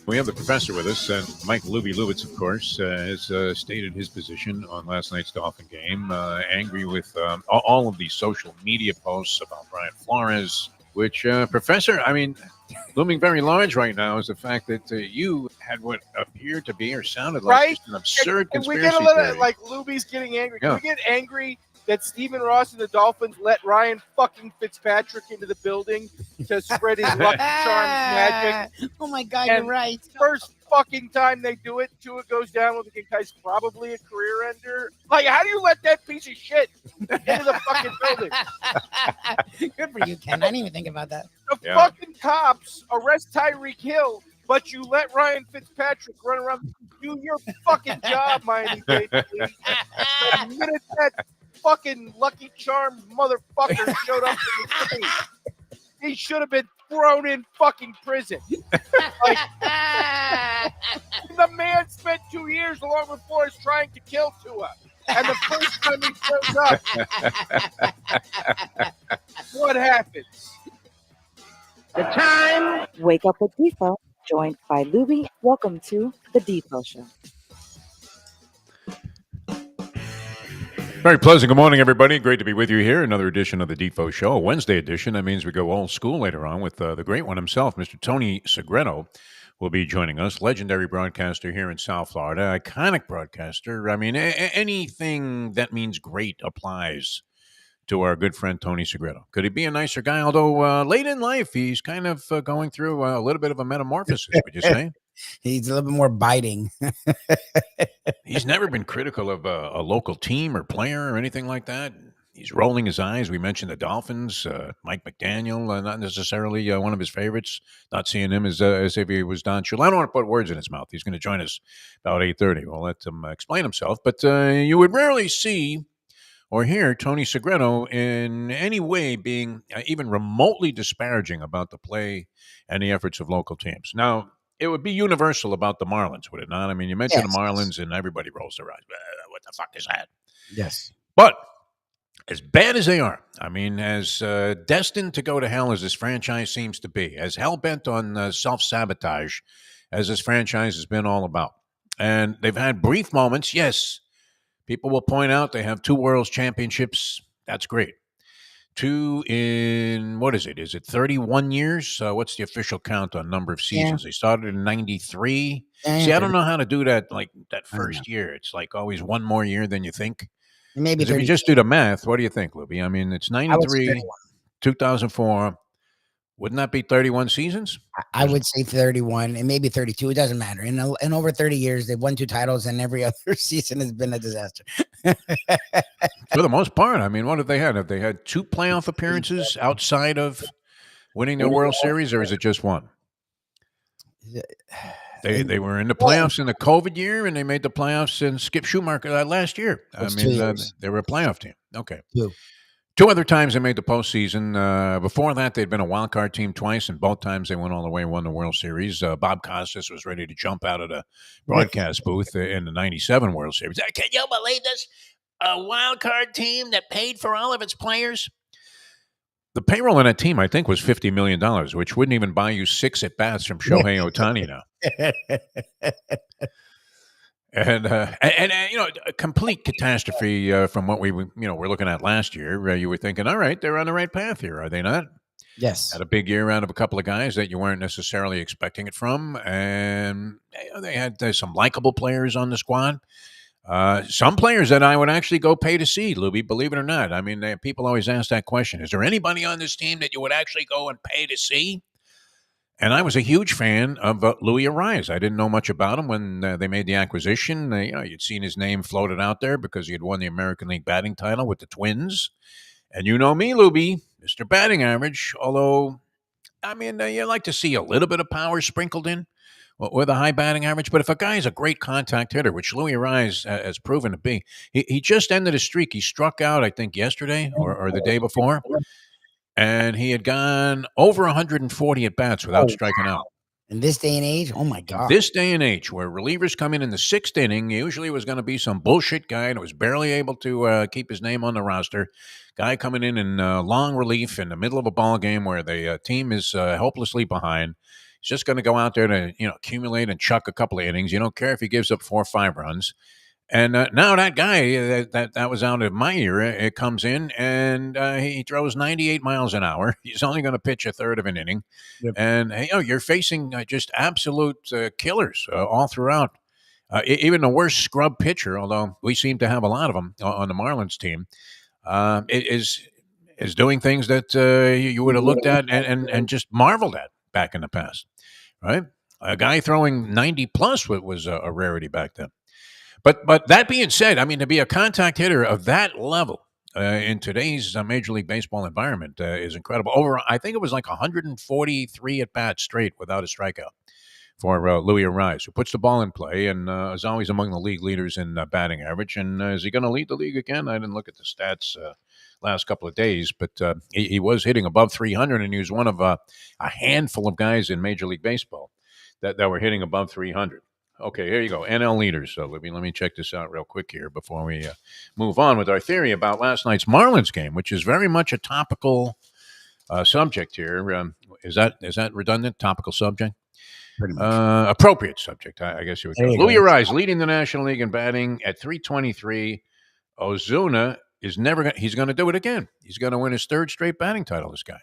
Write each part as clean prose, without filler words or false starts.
We have the professor with us, and Mike Lubie, of course, has stated his position on last night's Dolphin game. Angry with all of these social media posts about Brian Flores, which, Professor, I mean, looming very large right now is the fact that you had what appeared to be or sounded like Right? just an absurd Can we conspiracy get a little, theory. like, Lubie's getting angry. Can Yeah. we get angry that Stephen Ross and the Dolphins let Ryan fucking Fitzpatrick into the building to spread his lucky charms magic? Oh my God, And you're right. First fucking time they do it, Tua goes down with a concussion, probably a career ender. Like, how do you let that piece of shit into the fucking building? Good for you, Ken. I didn't even think about that. The fucking cops arrest Tyreek Hill, but you let Ryan Fitzpatrick run around, do your fucking job, Miami Dade. The minute that fucking Lucky Charms motherfucker showed up in the state, he should have been thrown in fucking prison. Like, the man spent 2 years along with Flores trying to kill Tua. And the first time he shows up, what happens? The time. Wake up with Defo, joined by Lubie. Welcome to the Defo Show. Very pleasant. Good morning, everybody. Great to be with you here. Another edition of the Defo Show, a Wednesday edition. That means we go old school later on with the great one himself, Mr. Tony Segreto, will be joining us. Legendary broadcaster here in South Florida, iconic broadcaster. I mean, anything that means great applies to our good friend Tony Segreto. Could he be a nicer guy? Although late in life, he's kind of going through a little bit of a metamorphosis, would you say? He's a little bit more biting. He's never been critical of a local team or player or anything like that. He's rolling his eyes. We mentioned the Dolphins, Mike McDaniel, not necessarily one of his favorites. Not seeing him as if he was Don Shula. I don't want to put words in his mouth. He's going to join us about 8:30. We'll let him explain himself. But you would rarely see or hear Tony Segreto in any way being even remotely disparaging about the play and the efforts of local teams. Now, it would be universal about the Marlins, would it not? I mean, you mentioned the Marlins, and everybody rolls their eyes. What the fuck is that? Yes. But as bad as they are, I mean, as destined to go to hell as this franchise seems to be, as hell-bent on self-sabotage as this franchise has been all about. And they've had brief moments. Yes, people will point out they have 2 World Championships. That's great. 2 in, what is it? Is it 31 years? What's the official count on number of seasons? They started in 93. See, I don't know how to do that, like that first year. It's like always one more year than you think. Maybe if you just do the math, what do you think, Lubie? I mean, it's 93, 2004. Wouldn't that be 31 seasons? I would say 31 and maybe 32. It doesn't matter. In over 30 years, they've won 2 titles, and every other season has been a disaster. For the most part, I mean, what have they had? Have they had 2 playoff appearances outside of winning their World Series, or is it just one? They were in the playoffs in the COVID year, and they made the playoffs in Skip Schumacher last year. I mean, they were a playoff team. Okay. 2 other times they made the postseason. Before that, they'd been a wild card team twice, and both times they went all the way and won the World Series. Bob Costas was ready to jump out of the broadcast booth in the 97 World Series. Can you believe this? A wild card team that paid for all of its players? The payroll on that team, I think, was $50 million, which wouldn't even buy you 6 at-bats from Shohei Ohtani now. And you know, a complete catastrophe from what we were looking at last year. You were thinking, all right, they're on the right path here, are they not? Yes. Had a big year out of a couple of guys that you weren't necessarily expecting it from, and they had some likable players on the squad. Some players that I would actually go pay to see, Lubie, believe it or not. I mean, people always ask that question: is there anybody on this team that you would actually go and pay to see? And I was a huge fan of Louis Arias. I didn't know much about him when they made the acquisition. You'd seen his name floated out there because he had won the American League batting title with the Twins. And you know me, Lubie, Mr. Batting Average. Although, I mean, you like to see a little bit of power sprinkled in with a high batting average. But if a guy is a great contact hitter, which Louis Arias has proven to be, he just ended a streak. He struck out, I think, yesterday or the day before. And he had gone over 140 at-bats without striking out. In this day and age, oh, my God. This day and age, where relievers come in the 6th inning, usually was going to be some bullshit guy that was barely able to keep his name on the roster. Guy coming in long relief in the middle of a ball game where the team is hopelessly behind. He's just going to go out there to accumulate and chuck a couple of innings. You don't care if he gives up 4 or 5 runs. And now that guy that was out of my era, it comes in and he throws 98 miles an hour. He's only going to pitch a third of an inning, and you're facing just absolute killers all throughout. Even the worst scrub pitcher, although we seem to have a lot of them on the Marlins team, is doing things that you would have looked at and just marveled at back in the past, right? A guy throwing 90 plus was a rarity back then. But that being said, I mean, to be a contact hitter of that level in today's Major League Baseball environment is incredible. I think it was like 143 at bats straight without a strikeout for Luis Ariz, who puts the ball in play and is always among the league leaders in batting average. And is he going to lead the league again? I didn't look at the stats last couple of days, but he was hitting above 300, and he was one of a handful of guys in Major League Baseball that were hitting above 300. Okay, here you go. NL leaders. So let me check this out real quick here before we move on with our theory about last night's Marlins game, which is very much a topical subject here. Is that redundant? Topical subject? Appropriate subject, I guess you would call it. Luis Ariz leading the National League in batting at 323. Ozuna is he's going to do it again. He's going to win his 3rd straight batting title, this guy.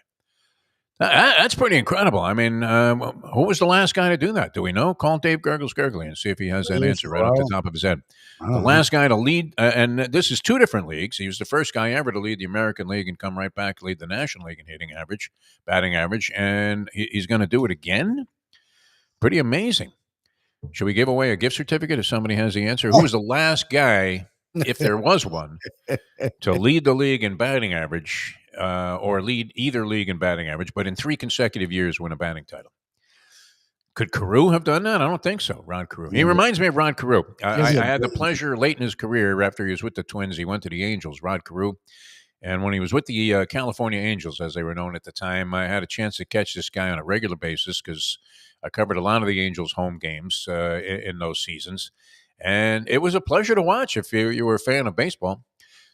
That's pretty incredible. I mean, who was the last guy to do that? Do we know? Call Dave Gurgly and see if he has that answer right off the top of his head. The last guy to lead, and this is 2 different leagues. He was the first guy ever to lead the American League and come right back to lead the National League in batting average, and he's going to do it again? Pretty amazing. Should we give away a gift certificate if somebody has the answer? Who was the last guy, if there was one, to lead the league in batting average or lead either league in batting average, but in 3 consecutive years win a batting title? Could Carew have done that? I don't think so. Rod Carew. He reminds me of Rod Carew. I had the pleasure late in his career, after he was with the Twins, he went to the Angels, Rod Carew. And when he was with the California Angels, as they were known at the time, I had a chance to catch this guy on a regular basis because I covered a lot of the Angels' home games in those seasons. And it was a pleasure to watch if you were a fan of baseball.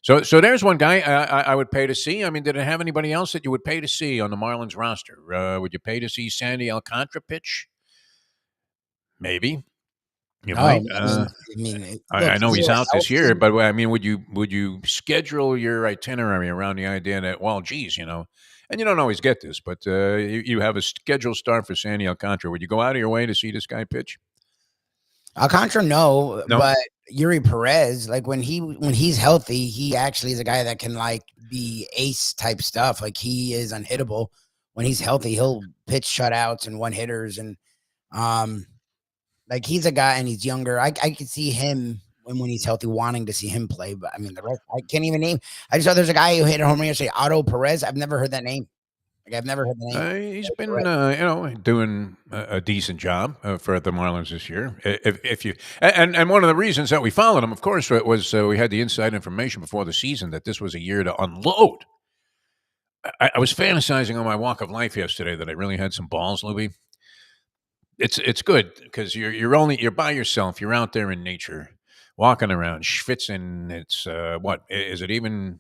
So there's one guy I would pay to see. I mean, did it have anybody else that you would pay to see on the Marlins roster? Would you pay to see Sandy Alcantara pitch? Maybe. You might. I know he's out this year, but I mean, would you schedule your itinerary around the idea that, well, geez, and you don't always get this, but you have a scheduled start for Sandy Alcantara. Would you go out of your way to see this guy pitch? Alcantara, no, but Yuri Perez, like when he's healthy, he actually is a guy that can like be ace type stuff. Like he is unhittable. When he's healthy, he'll pitch shutouts and 1-hitters, and like he's a guy, and he's younger. I could see him when he's healthy, wanting to see him play. But I mean, the rest I can't even name. I just saw there's a guy who hit a home run yesterday, Otto Perez. I've never heard that name. Like I've never heard the name. He's been, doing a decent job for the Marlins this year. If you and one of the reasons that we followed him, of course, was we had the inside information before the season that this was a year to unload. I was fantasizing on my walk of life yesterday that I really had some balls, Lubie. It's good because you're by yourself. You're out there in nature, walking around, schwitzing. It's what is it even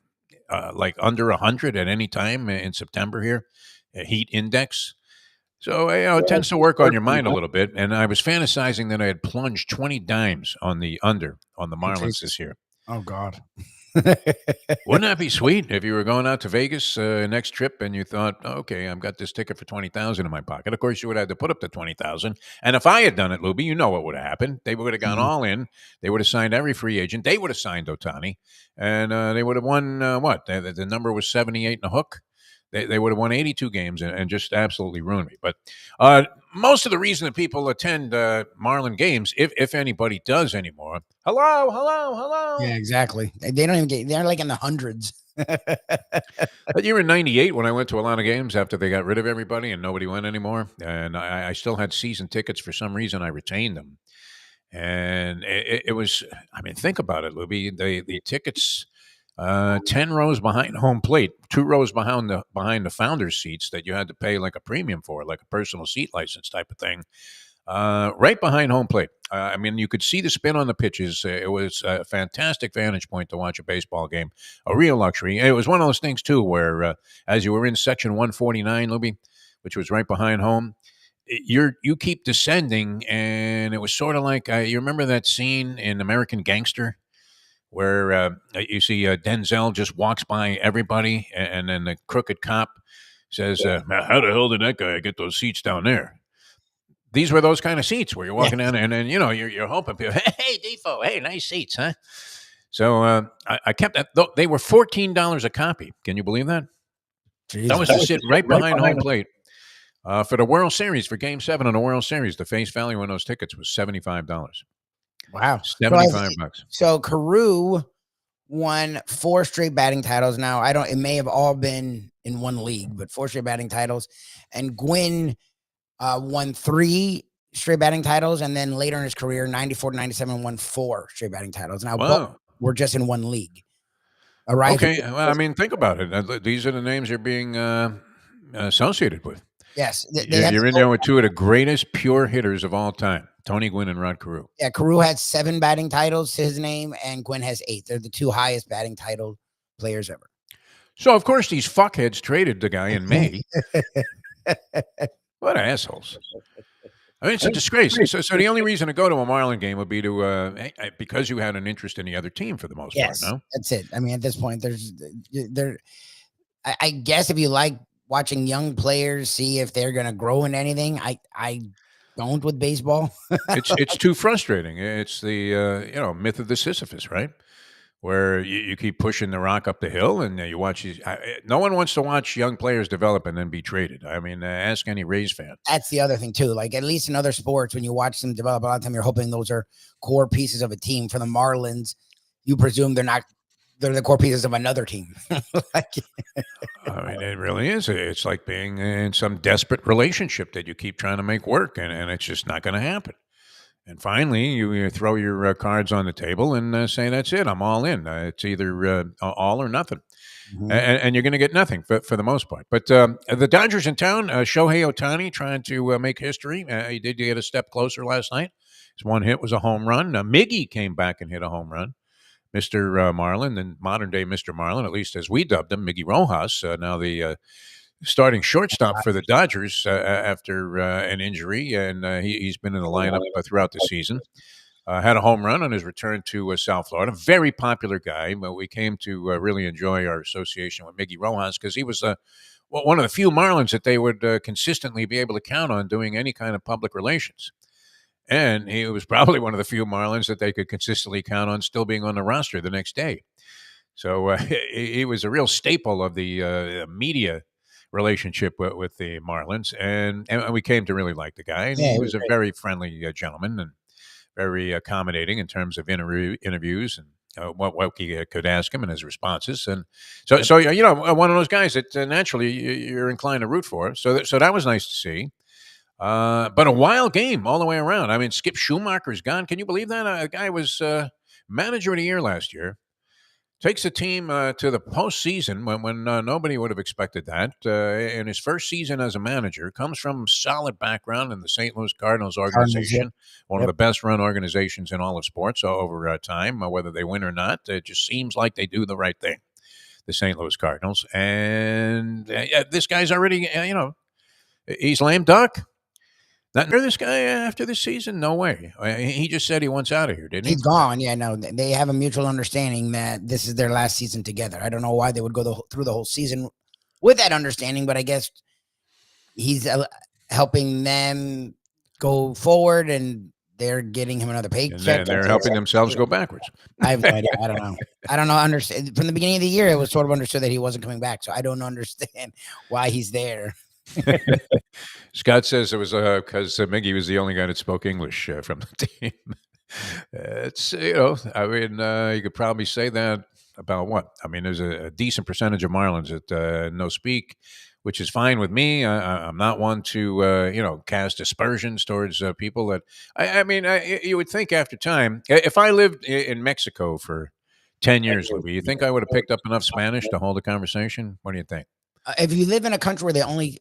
like under 100 at any time in September here, heat index. So it tends to work on your mind a little bit. And I was fantasizing that I had plunged 20 dimes on the Marlins this year. Oh God. Wouldn't that be sweet if you were going out to Vegas next trip and you thought, okay, I've got this ticket for $20,000 in my pocket. Of course, you would have to put up the $20,000. And if I had done it, Lubie, you know what would have happened. They would have gone all in. They would have signed every free agent. They would have signed Ohtani, and they would have won what? The number was 78 and a hook. They would have won 82 games and just absolutely ruined me. But most of the reason that people attend Marlin games, if anybody does anymore, hello. Yeah, exactly. They don't even get. They're like in the hundreds. But you were in '98 when I went to a lot of games after they got rid of everybody and nobody went anymore, and I still had season tickets for some reason. I retained them, and it was. I mean, think about it, Lubie. The tickets. 10 rows behind home plate, 2 rows behind the founder's seats that you had to pay like a premium for, like a personal seat license type of thing, right behind home plate. I mean, you could see the spin on the pitches. It was a fantastic vantage point to watch a baseball game, a real luxury. It was one of those things, too, where as you were in section 149, Lubie, which was right behind home, you keep descending, and it was sort of like you remember that scene in American Gangster where you see Denzel just walks by everybody, and then the crooked cop says, "How the hell did that guy get those seats down there?" These were those kind of seats where you're walking down, and then you're hoping people, hey Defo, hey, nice seats, huh? So I kept that. They were $14 a copy. Can you believe that? Jesus. That was to sit right behind home plate. For the World Series, for Game 7 of the World Series, the face value on those tickets was $75. Wow. $75. So Carew won 4 straight batting titles. Now, it may have all been in one league, but 4 straight batting titles. And Gwynn won 3 straight batting titles. And then later in his career, 94 to 97, won 4 straight batting titles. Now, both were just in one league. All right. Okay. Well, I mean, think about it. These are the names you're being associated with. Yes. You're in there with 2 of the greatest pure hitters of all time, Tony Gwynn and Rod Carew. Yeah, Carew had 7 batting titles to his name, and Gwynn has 8. They're the 2 highest batting title players ever. So, of course, these fuckheads traded the guy in May. What assholes. I mean, it's a disgrace. So the only reason to go to a Marlin game would be to because you had an interest in the other team for the most part, no? That's it. I mean, at this point, I guess if you like watching young players see if they're going to grow in anything, I don't with baseball. It's too frustrating. It's the myth of the Sisyphus, right? Where you keep pushing the rock up the hill, and you watch these. No one wants to watch young players develop and then be traded. I mean, ask any Rays fan. That's the other thing too. Like at least in other sports, when you watch them develop, a lot of time you're hoping those are core pieces of a team. For the Marlins, you presume they're not. They're the core pieces of another team. I mean, it really is. It's like being in some desperate relationship that you keep trying to make work, and it's just not going to happen. And finally, you throw your cards on the table and say, that's it. I'm all in. It's either all or nothing. Mm-hmm. And you're going to get nothing for the most part. But the Dodgers in town, Shohei Ohtani trying to make history. He did get a step closer last night. His one hit was a home run. Miggy came back and hit a home run. Mr. Marlin, and modern-day Mr. Marlin, at least as we dubbed him, Miggy Rojas, now the starting shortstop for the Dodgers after an injury, and he's been in the lineup throughout the season. Had a home run on his return to South Florida. Very popular guy, but we came to really enjoy our association with Miggy Rojas because he was one of the few Marlins that they would consistently be able to count on doing any kind of public relations. And he was probably one of the few Marlins that they could consistently count on still being on the roster the next day. So he was a real staple of the media relationship with the Marlins, and we came to really like the guy. And he was a very friendly gentleman and very accommodating in terms of interviews and what he could ask him and his responses. And so one of those guys that naturally you're inclined to root for. So that was nice to see. But a wild game all the way around. I mean, Skip Schumacher's gone. Can you believe that? A guy was manager of the year last year. Takes the team to the postseason when nobody would have expected that. In his first season as a manager, comes from solid background in the St. Louis Cardinals organization, one of the best-run organizations in all of sports over time. Whether they win or not, it just seems like they do the right thing, the St. Louis Cardinals. And this guy's already, he's lame duck. Not near this guy after this season? No way. He just said he wants out of here, didn't he? He's gone. Yeah, no, they have a mutual understanding that this is their last season together. I don't know why they would go through the whole season with that understanding, but I guess he's helping them go forward, and they're getting him another paycheck. And they're helping themselves go backwards. I have no idea. I don't know. Understand from the beginning of the year, it was sort of understood that he wasn't coming back, so I don't understand why he's there. Scott says it was because Miggy was the only guy that spoke English from the team. It's I mean, you could probably say that about what? I mean, there's a decent percentage of Marlins that no speak, which is fine with me. I'm not one to cast aspersions towards people that. I mean, you would think after time, if I lived in Mexico for 10 years, Lubie, you think I would have picked up enough Spanish to hold a conversation? What do you think? If you live in a country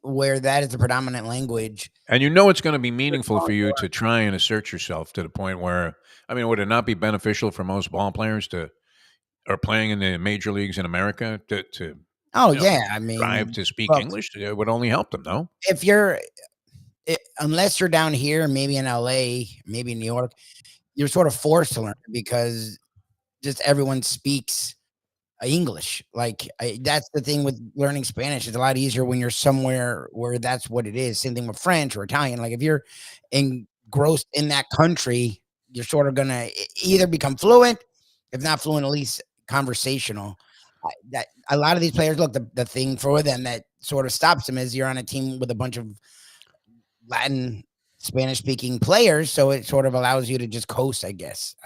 where that is the predominant language, and it's going to be meaningful for you to try and assert yourself to the point where, I mean, would it not be beneficial for most ball players or playing in the major leagues in America to I mean, strive to speak English? It would only help them, no? If you're unless you're down here, maybe in LA, maybe in New York, you're sort of forced to learn it because just everyone speaks English. Like that's the thing with learning Spanish. It's a lot easier when you're somewhere where that's what it is. Same thing with French or Italian. Like if you're engrossed in that country, you're sort of gonna either become fluent, if not fluent, at least conversational. That a lot of these players look the thing for them that sort of stops them is you're on a team with a bunch of Latin Spanish speaking players, so it sort of allows you to just coast, I guess.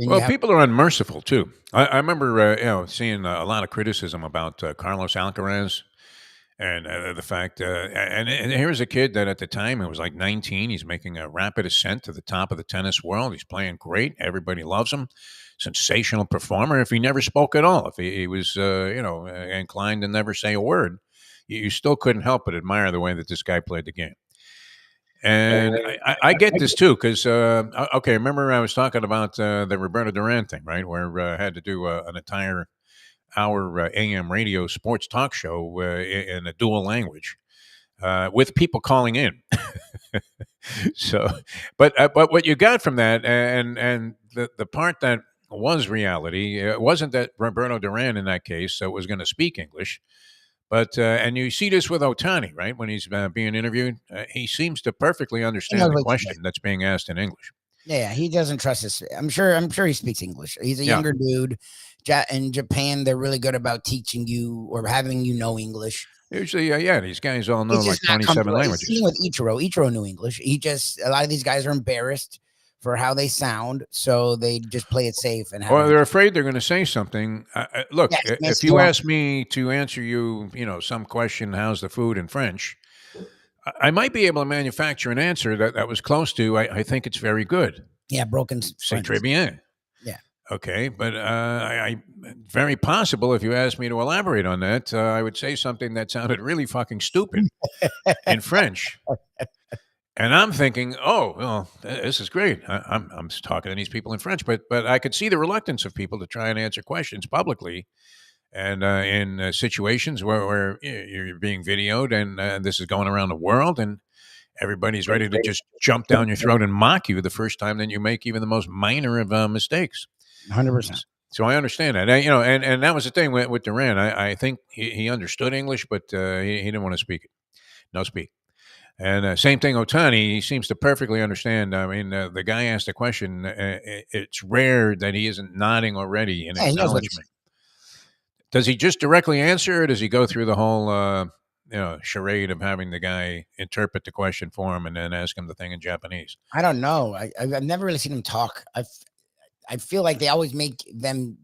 Well, people are unmerciful too. I remember, seeing a lot of criticism about Carlos Alcaraz and the fact, and here's a kid that at the time it was like 19. He's making a rapid ascent to the top of the tennis world. He's playing great. Everybody loves him. Sensational performer. If he never spoke at all, if he was, inclined to never say a word, you still couldn't help but admire the way that this guy played the game. And I get this too, because okay, remember I was talking about the Roberto Duran thing, right? Where I had to do an entire hour AM radio sports talk show in a dual language with people calling in. So, but what you got from that, and the part that was reality, it wasn't that Roberto Duran in that case was going to speak English. But and you see this with Otani, right? When he's being interviewed, he seems to perfectly understand the question that's being asked in English. Yeah, he doesn't trust his. I'm sure he speaks English. He's a younger dude. In Japan, they're really good about teaching you or having you know English. Usually, these guys all know like 27 languages. Same with Ichiro knew English. A lot of these guys are embarrassed for how they sound, so they just play it safe. Or they're afraid they're going to say something. Look, if you ask me to answer you, some question, how's the food in French, I might be able to manufacture an answer that was close to, I think it's very good. Yeah, broken. C'est très bien. Yeah. Okay, but I very possible if you asked me to elaborate on that, I would say something that sounded really fucking stupid in French. And I'm thinking, oh, well, this is great. I'm talking to these people in French, but I could see the reluctance of people to try and answer questions publicly, and in situations where you're being videoed, and this is going around the world, and everybody's ready to just jump down your throat and mock you the first time that you make even the most minor of mistakes. 100%. So I understand that, and that was the thing with Duran. I think he understood English, but he didn't want to speak it. No speak. And same thing, Otani, he seems to perfectly understand. I mean, the guy asked a question. It's rare that he isn't nodding already in acknowledgement. Does he just directly answer, or does he go through the whole charade of having the guy interpret the question for him and then ask him the thing in Japanese? I don't know. I've never really seen him talk. I feel like they always make them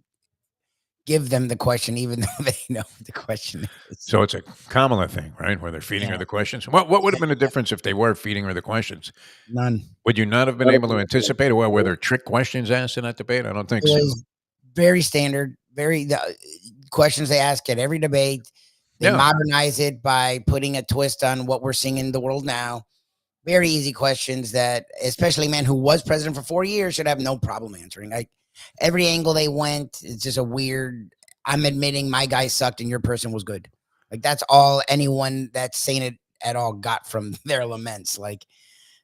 give them the question, even though they know the question is. So it's a Kamala thing, right? Where they're feeding her the questions. What would have been the difference if they were feeding her the questions? None. Would you not have been able to anticipate? Well, were there trick questions asked in that debate? I don't think so. It was very standard. The questions they ask at every debate. They modernize it by putting a twist on what we're seeing in the world now. Very easy questions that, especially a man who was president for 4 years, should have no problem answering. Every angle they went, it's just a weird, I'm admitting my guy sucked and your person was good. Like, that's all anyone that's saying it at all got from their laments. Like,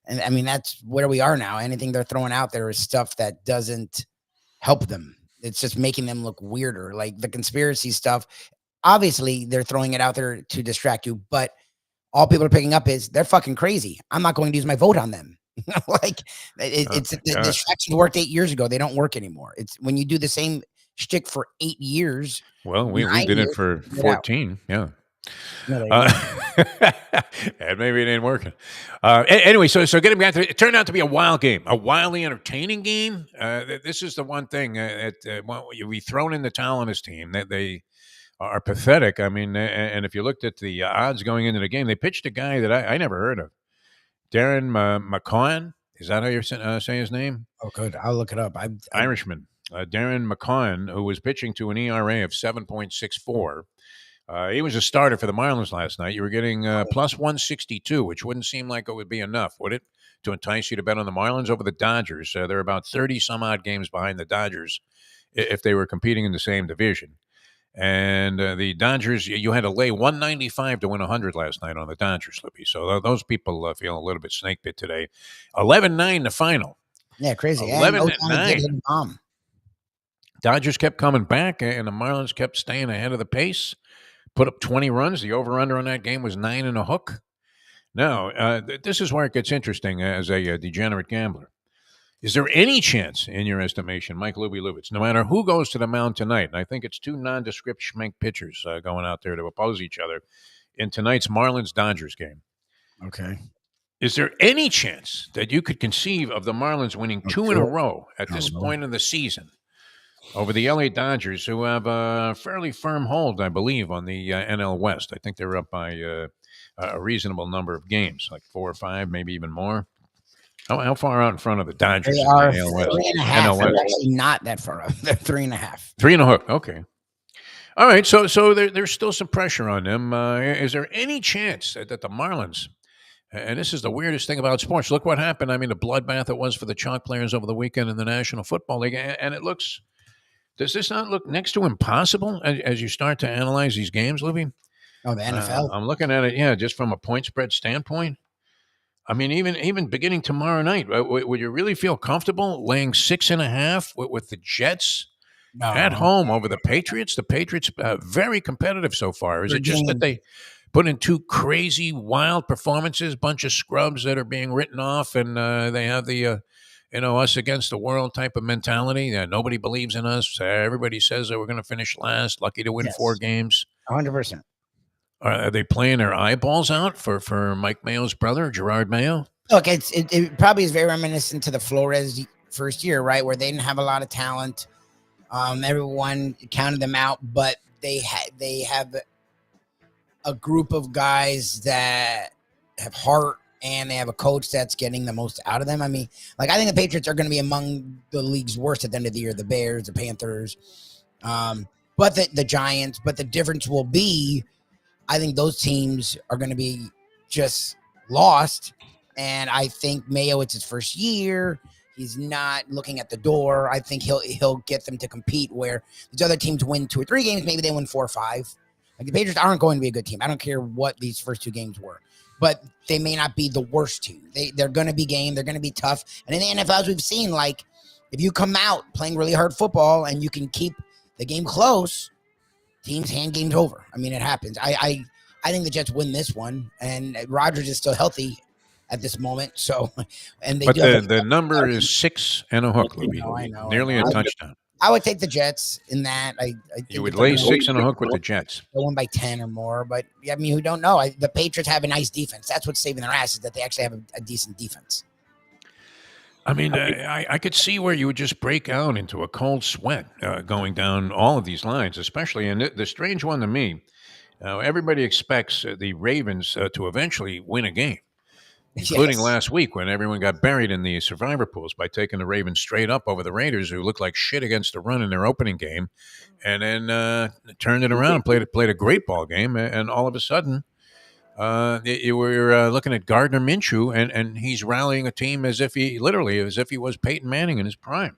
and I mean, that's where we are now. Anything they're throwing out there is stuff that doesn't help them. It's just making them look weirder. Like the conspiracy stuff, obviously they're throwing it out there to distract you, but all people are picking up is they're fucking crazy. I'm not going to use my vote on them. Like the distractions worked 8 years ago. They don't work anymore. It's when you do the same shtick for 8 years. Well, we did it for 14. Yeah. And maybe it ain't working. Anyway, so getting back to it, turned out to be a wild game, a wildly entertaining game. This is the one thing we thrown in the towel on this team that they are pathetic. I mean, and if you looked at the odds going into the game, they pitched a guy that I never heard of. Darren McCowan, is that how you're saying his name? Oh, good. I'll look it up. Irishman. Darren McCowan, who was pitching to an ERA of 7.64. He was a starter for the Marlins last night. You were getting plus 162, which wouldn't seem like it would be enough, would it, to entice you to bet on the Marlins over the Dodgers? They're about 30-some-odd games behind the Dodgers if they were competing in the same division. And the Dodgers, you had to lay 195 to win 100 last night on the Dodgers, Libby. So those people feeling a little bit snake bit today. 11-9 the final. Yeah, crazy. 11-9. Bomb. Dodgers kept coming back, and the Marlins kept staying ahead of the pace. Put up 20 runs. The over-under on that game was 9 and a hook. Now, this is where it gets interesting as a degenerate gambler. Is there any chance, in your estimation, Mike Lubie, no matter who goes to the mound tonight, and I think it's two nondescript schmink pitchers going out there to oppose each other in tonight's Marlins-Dodgers game. Okay. Is there any chance that you could conceive of the Marlins winning two in a row at this point in the season over the LA Dodgers, who have a fairly firm hold, I believe, on the NL West? I think they're up by a reasonable number of games, like 4 or 5, maybe even more. How far out in front of the Dodgers? They are the NL West? 3.5. They're actually not that far up. They're 3.5. 3 and a hook. Okay. All right. So there's still some pressure on them. Is there any chance that the Marlins, and this is the weirdest thing about sports, look what happened. I mean, the bloodbath it was for the chalk players over the weekend in the National Football League. And it looks, does this not look next to impossible as you start to analyze these games, Libby? Oh, the NFL. I'm looking at it, just from a point spread standpoint. I mean, even beginning tomorrow night, would you really feel comfortable laying 6.5 with the Jets at home over the Patriots? The Patriots very competitive so far. Is it just that they put in 2 crazy, wild performances, bunch of scrubs that are being written off, and they have the us against the world type of mentality? Nobody believes in us. Everybody says that we're going to finish last. Lucky to win 4 games. 100%. Are they playing their eyeballs out for Mike Mayo's brother, Gerard Mayo? Look, it probably is very reminiscent to the Flores first year, right, where they didn't have a lot of talent. Everyone counted them out, but they have a group of guys that have heart, and they have a coach that's getting the most out of them. I mean, like, I think the Patriots are going to be among the league's worst at the end of the year. The Bears, the Panthers, but the Giants. But the difference will be, I think those teams are going to be just lost. And I think Mayo, it's his first year. He's not looking at the door. I think he'll get them to compete where these other teams win 2 or 3 games. Maybe they win 4 or 5. Like, the Patriots aren't going to be a good team. I don't care what these first 2 games were, but they may not be the worst team. They're going to be game. They're going to be tough. And in the NFL, as we've seen, like, if you come out playing really hard football and you can keep the game close, teams hand games over. I mean, it happens. I think the Jets win this one, and Rodgers is still healthy at this moment. So, and the number is 6 and a hook, Libby. I know. Nearly a touchdown. I would take the Jets in that. I think you would lay 6 and a hook with the Jets. They win by 10 or more, but I mean, who don't know? The Patriots have a nice defense. That's what's saving their asses, that they actually have a decent defense. I mean, I could see where you would just break out into a cold sweat going down all of these lines, especially. And the strange one to me, everybody expects the Ravens to eventually win a game, including last week when everyone got buried in the survivor pools by taking the Ravens straight up over the Raiders, who looked like shit against the run in their opening game, and then turned it around, played a great ball game, and all of a sudden, you were looking at Gardner Minshew, and he's rallying a team as if he was Peyton Manning in his prime.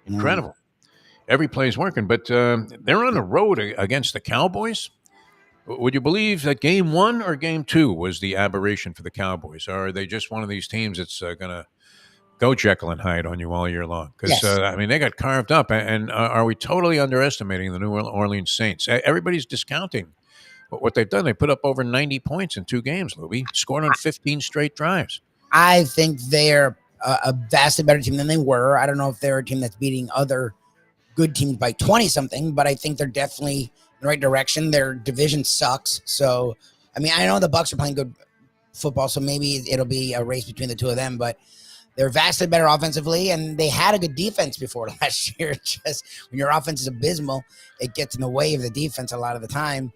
Incredible. Every play's working, but they're on the road against the Cowboys. Would you believe that game 1 or game 2 was the aberration for the Cowboys? Or are they just one of these teams that's going to go Jekyll and Hyde on you all year long? Because, I mean, they got carved up. And are we totally underestimating the New Orleans Saints? Everybody's discounting what they've done. They put up over 90 points in 2 games, Louie, scored on 15 straight drives. I think they're a vastly better team than they were. I don't know if they're a team that's beating other good teams by 20-something, but I think they're definitely in the right direction. Their division sucks. So, I mean, I know the Bucs are playing good football, so maybe it'll be a race between the 2 of them, but they're vastly better offensively, and they had a good defense before last year. Just when your offense is abysmal, it gets in the way of the defense a lot of the time.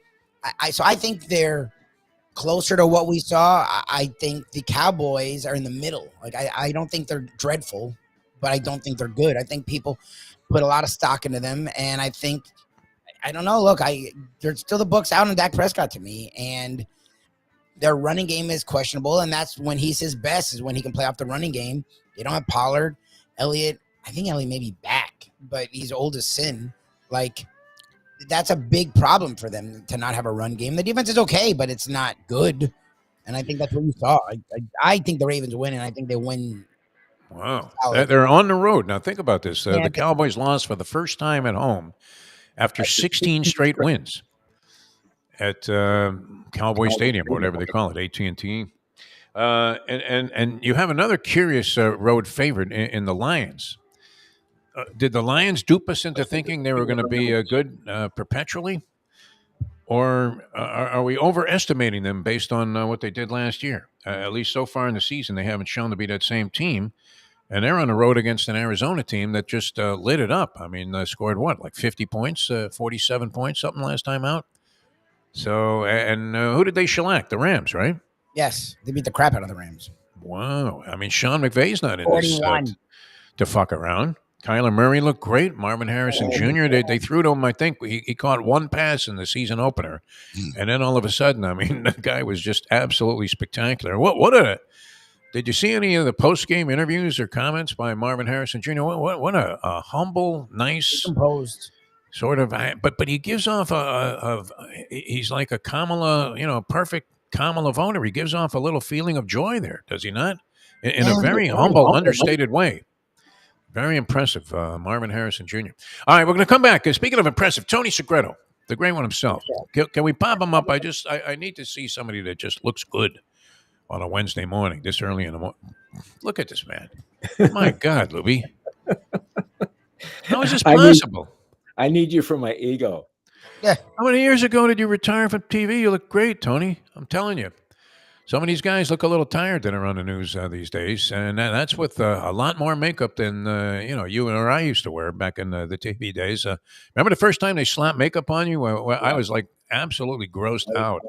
So I think they're closer to what we saw. I think the Cowboys are in the middle. Like, I don't think they're dreadful, but I don't think they're good. I think people put a lot of stock into them, and I think, I don't know, look, they're still the books out on Dak Prescott to me, and their running game is questionable, and that's when he's his best, is when he can play off the running game. They don't have Pollard. Elliott, I think Elliott may be back, but he's old as sin. Like, that's a big problem for them to not have a run game. The defense is okay, but it's not good. And I think that's what you saw. I think the Ravens win, and I think they win. Wow. They're on the road. Now, think about this. The Cowboys lost for the first time at home after 16 straight wins at Cowboy Stadium, or whatever they call it, AT&T. And you have another curious road favorite in the Lions. Did the Lions dupe us into thinking they were going to be good perpetually? Or are we overestimating them based on what they did last year? At least so far in the season, they haven't shown to be that same team. And they're on the road against an Arizona team that just lit it up. I mean, scored what, like 50 points, 47 points, something last time out? So, and who did they shellac? The Rams, right? Yes, they beat the crap out of the Rams. Wow. I mean, Sean McVay's not in 41. this to fuck around. Kyler Murray looked great. Marvin Harrison Jr., they threw to him, I think. He caught one pass in the season opener. And then all of a sudden, I mean, that guy was just absolutely spectacular. Did you see any of the post-game interviews or comments by Marvin Harrison Jr.? What a humble, nice, composed sort of, but he gives off he's like a Kamala, perfect Kamala voter. He gives off a little feeling of joy there, does he not? In a very humble, understated way. Very impressive, Marvin Harrison Jr. All right, we're going to come back. Speaking of impressive, Tony Segreto, the great one himself. Can we pop him up? I need to see somebody that just looks good on a Wednesday morning, this early in the morning. Look at this man. My God, Lubie. How is this possible? I need you for my ego. Yeah. How many years ago did you retire from TV? You look great, Tony. I'm telling you. Some of these guys look a little tired that are on the news these days, and that's with a lot more makeup than you or I used to wear back in the TV days. Remember the first time they slapped makeup on you? I was like absolutely grossed out.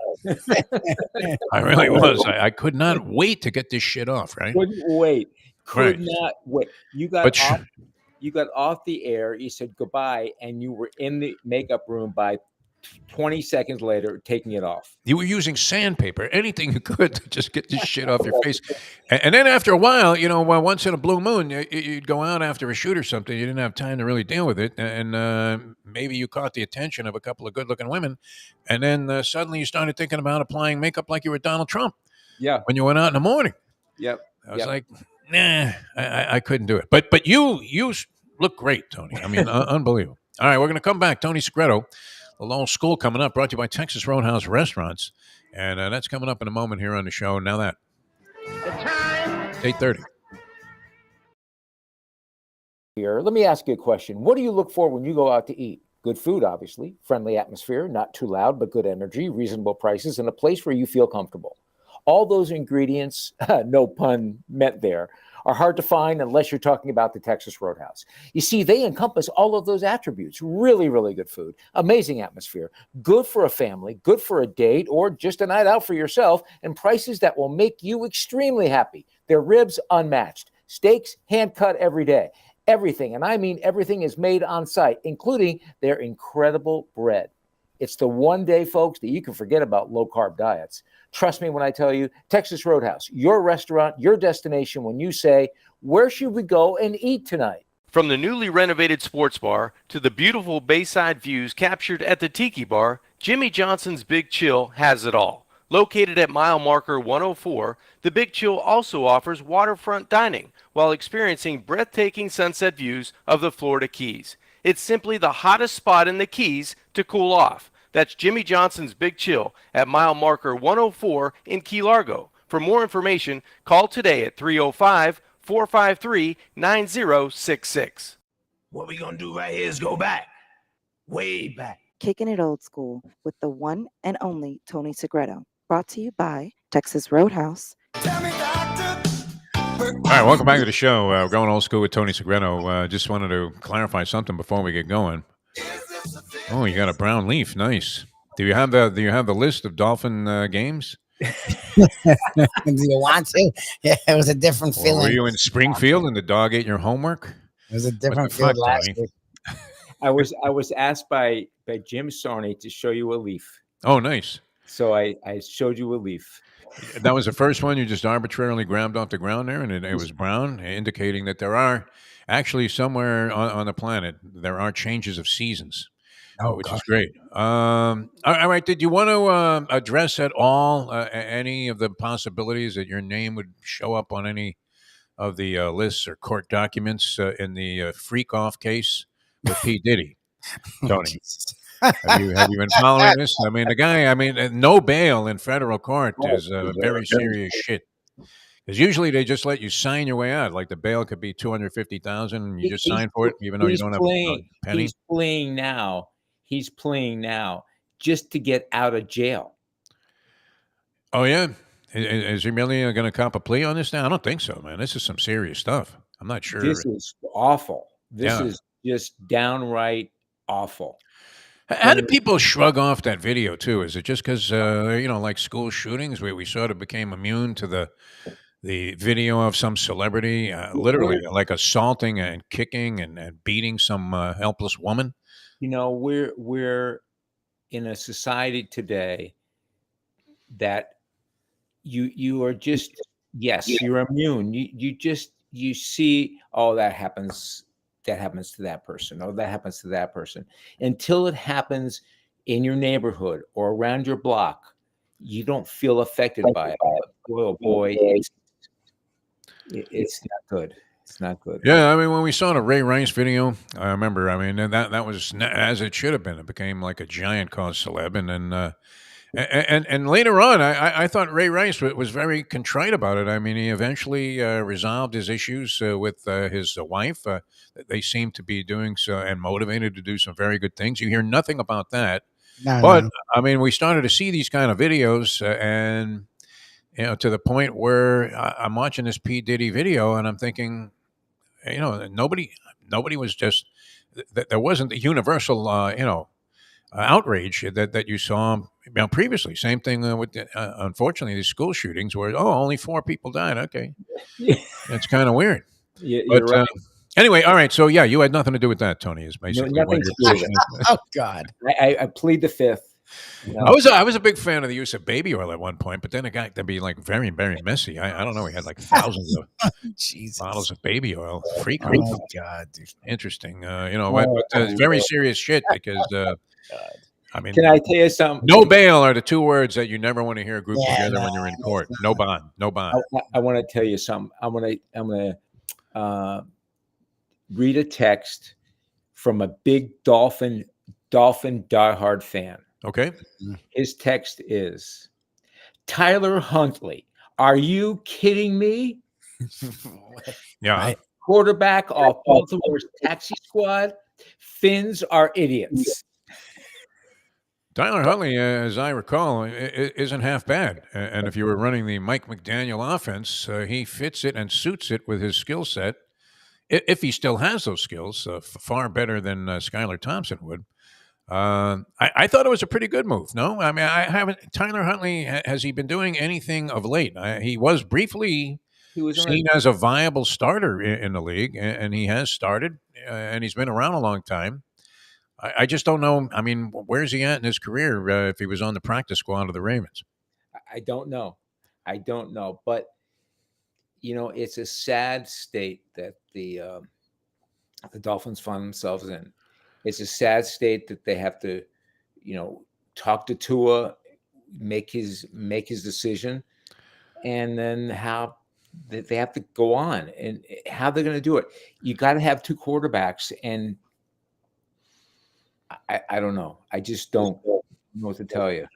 I really was. I could not wait to get this shit off. Right? Couldn't wait. Right. Not wait. You got off the air. You said goodbye, and you were in the makeup room by 20 seconds later, taking it off. You were using sandpaper, anything you could to just get this shit off your face. And then after a while, once in a blue moon, you'd go out after a shoot or something. You didn't have time to really deal with it. And maybe you caught the attention of a couple of good-looking women. And then suddenly you started thinking about applying makeup like you were Donald Trump. Yeah. When you went out in the morning. Yep. I was like, nah, I couldn't do it. But you look great, Tony. I mean, unbelievable. All right, we're going to come back. Tony Segreto. The Lone School coming up, brought to you by Texas Roadhouse Restaurants. And that's coming up in a moment here on the show. Now that. The time. 8:30. Here, let me ask you a question. What do you look for when you go out to eat? Good food, obviously. Friendly atmosphere, not too loud, but good energy, reasonable prices, and a place where you feel comfortable. All those ingredients, no pun meant there, are hard to find unless you're talking about the Texas Roadhouse. You see, they encompass all of those attributes. Really, really good food, amazing atmosphere, good for a family, good for a date, or just a night out for yourself, and prices that will make you extremely happy. Their ribs, unmatched. Steaks, hand-cut every day. Everything, and I mean everything, is made on site, including their incredible bread. It's the one day, folks, that you can forget about low-carb diets. Trust me when I tell you, Texas Roadhouse, your restaurant, your destination when you say, where should we go and eat tonight? From the newly renovated sports bar to the beautiful bayside views captured at the Tiki Bar, Jimmy Johnson's Big Chill has it all. Located at mile marker 104, the Big Chill also offers waterfront dining while experiencing breathtaking sunset views of the Florida Keys. It's simply the hottest spot in the Keys to cool off. That's Jimmy Johnson's Big Chill at mile marker 104 in Key Largo. For more information, call today at 305-453-9066. What we gonna do right here is go back, way back. Kicking it old school with the one and only Tony Segreto. Brought to you by Texas Roadhouse. All right, welcome back to the show. We're going old school with Tony Segreto. Just wanted to clarify something before we get going. Oh, you got a brown leaf. Nice. Do you have the list of Dolphin games? Do you want to? Yeah, it was a different feeling. Were you in Springfield and the dog ate your homework? It was a different feeling last week. I was asked by Jim Sarney to show you a leaf. Oh, nice. So I showed you a leaf. That was the first one you just arbitrarily grabbed off the ground there, and it was brown, indicating that there are actually somewhere on the planet, there are changes of seasons. which is great. All right. Did you want to address at all any of the possibilities that your name would show up on any of the lists or court documents in the freak off case with P. Diddy? Tony, have you been following this? I mean, the guy. I mean, no bail in federal court is very serious shit. Because usually they just let you sign your way out. Like the bail could be $250,000, and you just sign for it, even though you don't have a penny. He's playing now. He's playing now just to get out of jail. Oh yeah, is he really going to cop a plea on this now? I don't think so, man. This is some serious stuff. I'm not sure. This is awful. This is just downright awful. How do people shrug off that video too? Is it just because like school shootings, we sort of became immune to the video of some celebrity literally like assaulting and kicking and beating some helpless woman? We're in a society today that you are just you're immune. You see, oh, that happens to that person, or that happens to that person, until it happens in your neighborhood or around your block. You don't feel affected by it. Oh boy, it's not good. It's not good. Yeah, I mean, when we saw the Ray Rice video, I remember. I mean, that was as it should have been. It became like a giant cause celeb, and then and later on, I thought Ray Rice was very contrite about it. I mean, he eventually resolved his issues with his wife. They seem to be doing so and motivated to do some very good things. You hear nothing about that, but I mean, we started to see these kind of videos, and to the point where I'm watching this P. Diddy video, and I'm thinking, nobody was just there wasn't the universal outrage that you saw previously. Same thing with unfortunately these school shootings where only 4 people died. Okay, that's kind of weird. You're right. Anyway, all right. So you had nothing to do with that, Tony. Is basically nothing to do with it. Oh God, I plead the fifth. I was a big fan of the use of baby oil at one point, but then it got to be like very, very messy. I don't know. We had like thousands of bottles of baby oil. Freak. Oh God, dude. Interesting. But it's very serious shit because. I mean, can I tell you something? No bail are the 2 words that you never want to hear grouped together when you're in court. No bond. No bond. I want to tell you something. I'm gonna read a text from a big Dolphin diehard fan. Okay. His text is, Tyler Huntley, are you kidding me? Yeah. Right. Quarterback off Baltimore's taxi squad. Finns are idiots. Tyler Huntley, as I recall, isn't half bad. And if you were running the Mike McDaniel offense, he fits it and suits it with his skill set. If he still has those skills, far better than Skylar Thompson would. I thought it was a pretty good move. No, I mean, I haven't. Tyler Huntley, has he been doing anything of late? He was briefly seen as a viable starter in the league, and he has started, and he's been around a long time. I just don't know. I mean, where's he at in his career if he was on the practice squad of the Ravens? I don't know. But, it's a sad state that the Dolphins find themselves in. It's a sad state that they have to, talk to Tua, make his decision, and then how they have to go on and how they're going to do it. You got to have 2 quarterbacks, and I don't know. I just don't know what to tell you.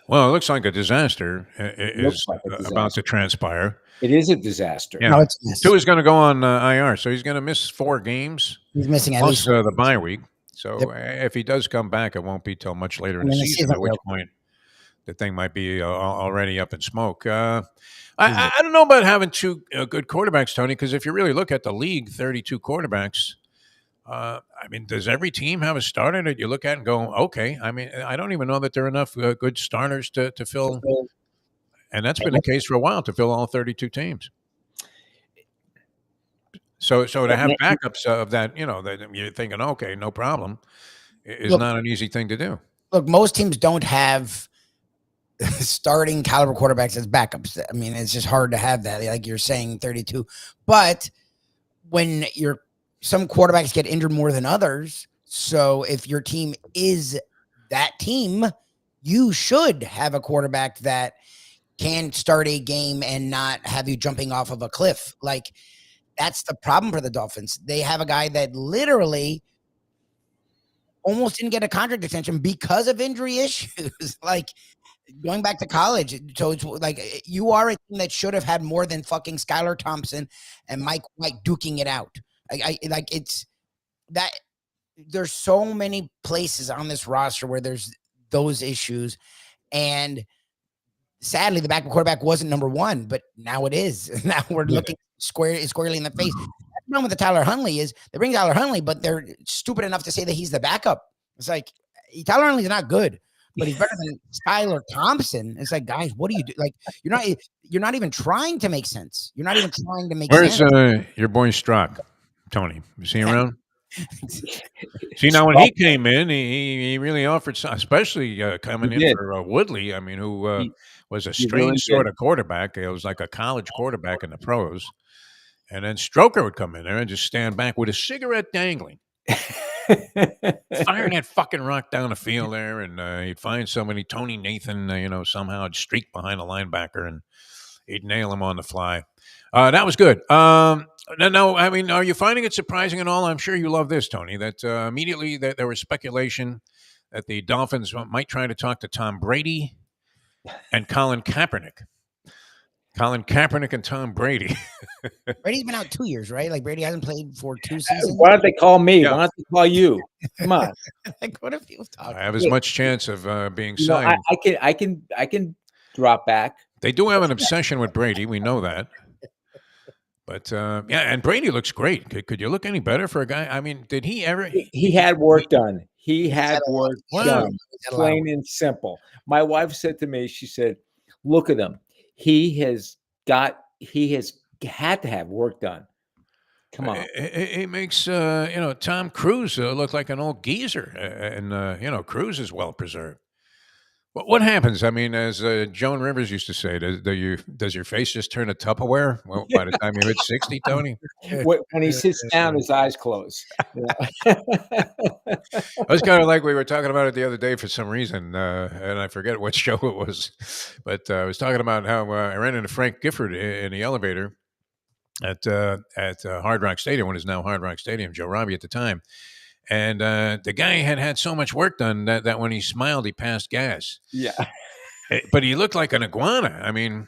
Well, it looks like a disaster is about to transpire. It is a disaster. Yeah. No, Tua's going to go on IR, so he's going to miss 4 games. He's missing at plus least the bye week. So if he does come back, it won't be till much later in the season, at which point the thing might be already up in smoke. I don't know about having 2 good quarterbacks, Tony, because if you really look at the league, 32 quarterbacks, I mean, does every team have a starter that you look at and go, okay? I mean, I don't even know that there are enough good starters to fill, and that's been the case for a while, to fill all 32 teams. So to have backups of that, that you're thinking, okay, no problem, is not an easy thing to do. Look, most teams don't have starting caliber quarterbacks as backups. I mean, it's just hard to have that, like you're saying, 32. But when some quarterbacks get injured more than others, So if your team is that team, you should have a quarterback that can start a game and not have you jumping off of a cliff. Like, that's the problem for the Dolphins. They have a guy that literally almost didn't get a contract extension because of injury issues. Like, going back to college. So it's like you are a team that should have had more than fucking Skylar Thompson and Mike White duking it out. I like it's that there's so many places on this roster where there's those issues, and sadly the backup quarterback wasn't number one, but now it is. Now we're looking squarely in the face. The problem with the Tyler Huntley is they bring Tyler Huntley, but they're stupid enough to say that he's the backup. It's like Tyler Huntley's not good, but he's better than Skylar Thompson. It's like, guys, what do you do? Like, you're not even trying to make sense. You're not even trying to make Where's sense. your boy Strock, Tony? You see him around? See, now when he came in, he really offered, especially coming in for Woodley. I mean, who was a strange sort of quarterback. It was like a college quarterback in the pros. And then Stroker would come in there and just stand back with a cigarette dangling, firing that fucking rock down the field there, and he'd find somebody, Tony Nathan, somehow would streak behind a linebacker and he'd nail him on the fly. That was good. No, I mean, are you finding it surprising at all? I'm sure you love this, Tony, that immediately there was speculation that the Dolphins might try to talk to Tom Brady and Colin Kaepernick. Colin Kaepernick and Tom Brady. Brady's been out 2 years, right? Like, Brady hasn't played for 2 seasons. Why don't they call me? Yeah. Why don't they call you? Come on. Like, what if he was talking? I have as much chance of being signed. I can drop back. They do have an obsession with Brady. We know that. But, yeah, and Brady looks great. Could you look any better for a guy? I mean, did he ever? He had work done. He had work Wow. done. Plain and simple. My wife said to me, she said, look at him. He has had to have work done. Come on. It makes, Tom Cruise look like an old geezer. And Cruise is well preserved. What happens? I mean, as Joan Rivers used to say, does your face just turn to Tupperware by the time you hit 60, Tony? When he sits down, his eyes close. I was kind of like we were talking about it the other day for some reason, and I forget what show it was. But I was talking about how I ran into Frank Gifford in the elevator at Hard Rock Stadium, what is now Hard Rock Stadium, Joe Robbie at the time. And the guy had so much work done that when he smiled, he passed gas. Yeah. But he looked like an iguana. I mean,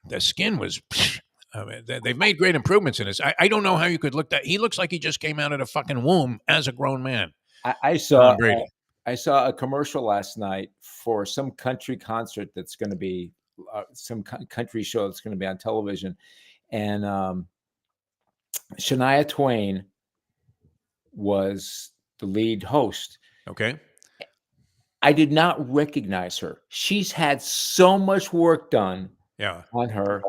the skin was... I mean, they've made great improvements in this. I don't know how you could look that. He looks like he just came out of the fucking womb as a grown man. I saw a commercial last night for some country concert that's going to be some country show that's going to be on television. And Shania Twain was the lead host. Okay. I did not recognize her. She's had so much work done on her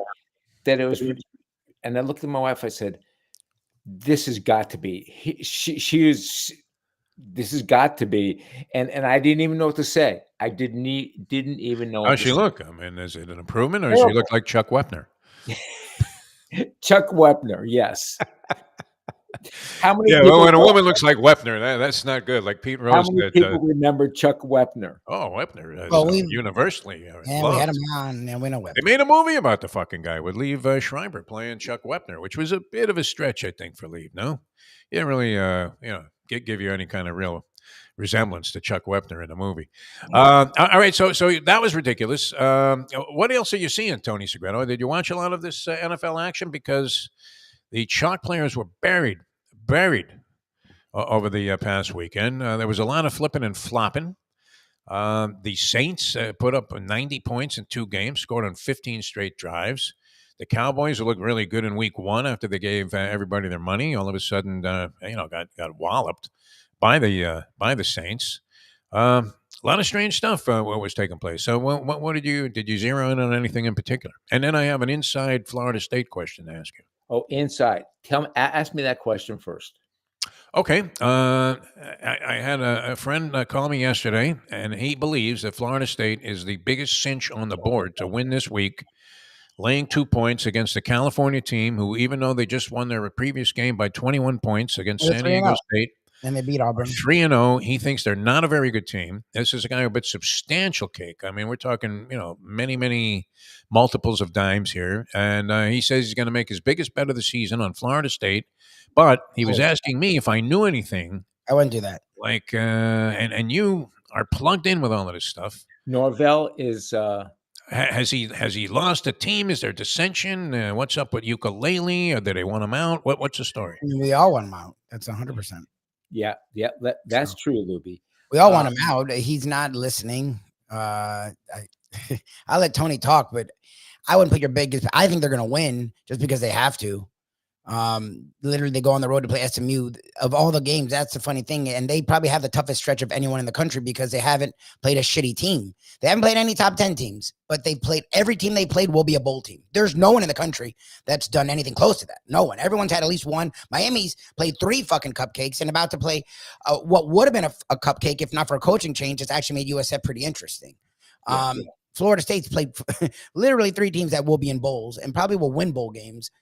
that it was, and I looked at my wife, I said, this has got to be, this has got to be. And I didn't even know what to say. I didn't even know. How's she look? I mean, is it an improvement or does she look like Chuck Wepner? Chuck Wepner, yes. How many? Yeah, well, when a woman looks like Wepner, that's not good. Like Pete Rose. How many people remember Chuck Wepner? Oh, Wepner, universally. Yeah, we had him on, and we know Wepner. They made a movie about the fucking guy with Liev Schreiber playing Chuck Wepner, which was a bit of a stretch, I think, for Liev. No, he didn't really, give you any kind of real resemblance to Chuck Wepner in the movie. All right, so that was ridiculous. What else are you seeing, Tony Segreto? Did you watch a lot of this NFL action? Because the chalk players were buried over the past weekend. There was a lot of flipping and flopping. The Saints put up 90 points in 2 games, scored on 15 straight drives. The Cowboys, who looked really good in week 1 after they gave everybody their money, all of a sudden, got walloped by the Saints. A lot of strange stuff what was taking place. So what did you zero in on anything in particular? And then I have an inside Florida State question to ask you. Oh, inside. Ask me that question first. Okay. I had a friend call me yesterday, and he believes that Florida State is the biggest cinch on the board to win this week, laying 2 points against the California team, who, even though they just won their previous game by 21 points against San Diego State, And they beat Auburn. 3-0. He thinks they're not a very good team. This is a guy who bet substantial cake. I mean, we're talking, many multiples of dimes here. And he says he's going to make his biggest bet of the season on Florida State. But he was asking me if I knew anything. I wouldn't do that. Like, and you are plugged in with all of this stuff. Norvell is. Has he lost a team? Is there dissension? What's up with Ukulele? Or did they want him out? What's the story? We all want him out. That's 100%. Yeah, that's true, Lubie. We all want him out. He's not listening. I'll let Tony talk, but I wouldn't put your biggest. I think they're going to win just because they have to. Literally, they go on the road to play SMU. Of all the games, that's the funny thing, and they probably have the toughest stretch of anyone in the country because they haven't played a shitty team. They haven't played any top 10 teams, but they played every team they played will be a bowl team. There's no one in the country that's done anything close to that. No one. Everyone's had at least one. Miami's played 3 fucking cupcakes and about to play what would have been a cupcake if not for a coaching change. It's actually made USF pretty interesting. Florida State's played literally 3 teams that will be in bowls and probably will win bowl games.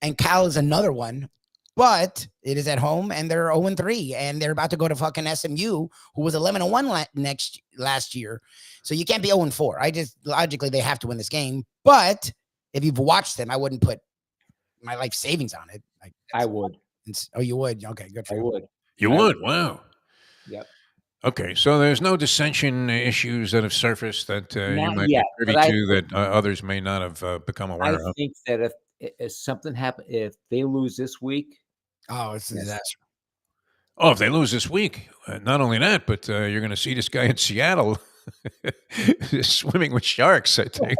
And Cal is another one, but it is at home and they're 0-3 and they're about to go to fucking SMU, who was 11-1 last year. So you can't be 0-4. Logically, they have to win this game. But if you've watched them, I wouldn't put my life savings on it. I would. Oh, you would? Okay, good for you. I would. You would? Wow. Yep. Okay, so there's no dissension issues that have surfaced that you might yet, be privy to that others may not have become aware of. I think that if something happened, if they lose this week, it's a disaster. Oh, if they lose this week, not only that, but you're going to see this guy in Seattle swimming with sharks, I think.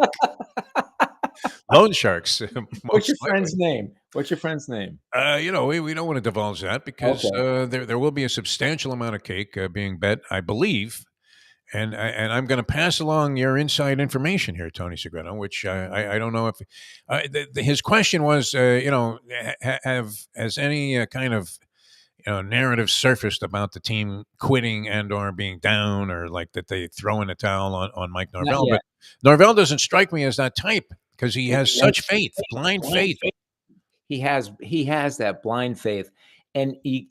Loan sharks. What's your friend's name? What's your friend's name? We don't want to divulge that because there will be a substantial amount of cake being bet, I believe. And I'm going to pass along your inside information here, Tony Segreto, which I don't know if his question was, has any kind of narrative surfaced about the team quitting and or being down or like that they throw in a towel on Mike Norvell. But Norvell doesn't strike me as that type because he has such faith, blind faith. He has that blind faith, and you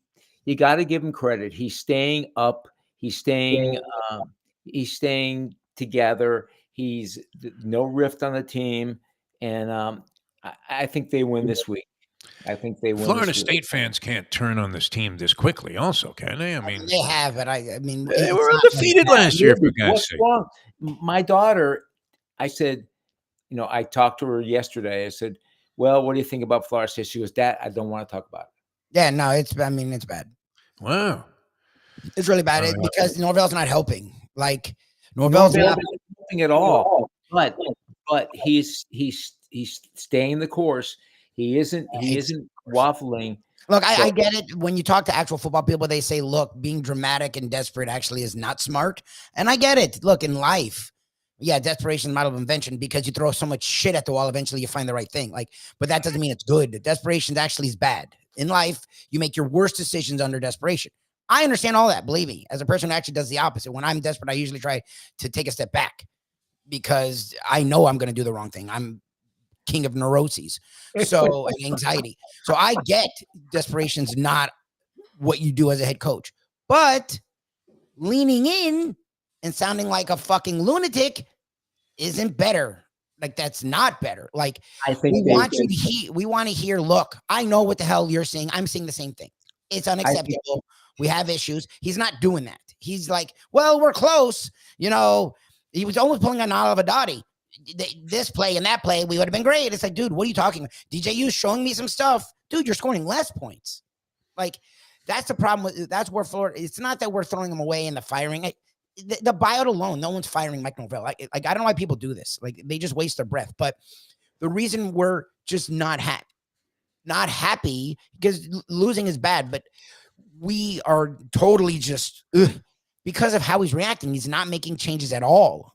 got to give him credit. He's staying up. He's staying together. He's no rift on the team, and I think they win this week. I think they win. Florida State fans can't turn on this team this quickly, also, can they? I mean, they have, but I mean, they were undefeated last year. For God's sake. Wrong? My daughter, I said, I talked to her yesterday. I said, "Well, what do you think about Florida State?" She goes, "Dad, I don't want to talk about it." Yeah, no, it's bad. Wow, it's really bad because Norvell's not helping. Like Norvell's not helping at all. But he's staying the course. He isn't waffling. Look, I get it. When you talk to actual football people, they say, look, being dramatic and desperate actually is not smart. And I get it. Look, in life, desperation is a model of invention because you throw so much shit at the wall, eventually you find the right thing. But that doesn't mean it's good. Desperation actually is bad. In life, you make your worst decisions under desperation. I understand all that, believe me. As a person who actually does the opposite, when I'm desperate, I usually try to take a step back because I know I'm going to do the wrong thing. I'm king of neuroses, and anxiety. So I get desperation's not what you do as a head coach, but leaning in and sounding like a fucking lunatic isn't better. That's not better. I think we want to hear, look, I know what the hell you're saying. I'm seeing the same thing. It's unacceptable. We have issues. He's not doing that. He's like, well, we're close. He was almost pulling an Oliver Dottie. This play and that play, we would have been great. It's like, dude, what are you talking about? DJU's showing me some stuff. Dude, you're scoring less points. That's the problem. That's where Florida, it's not that we're throwing them away in the firing. The buyout alone, no one's firing Mike Norvell. I don't know why people do this. They just waste their breath. But the reason we're just not happy, because losing is bad, but we are totally just because of how he's reacting. He's not making changes at all.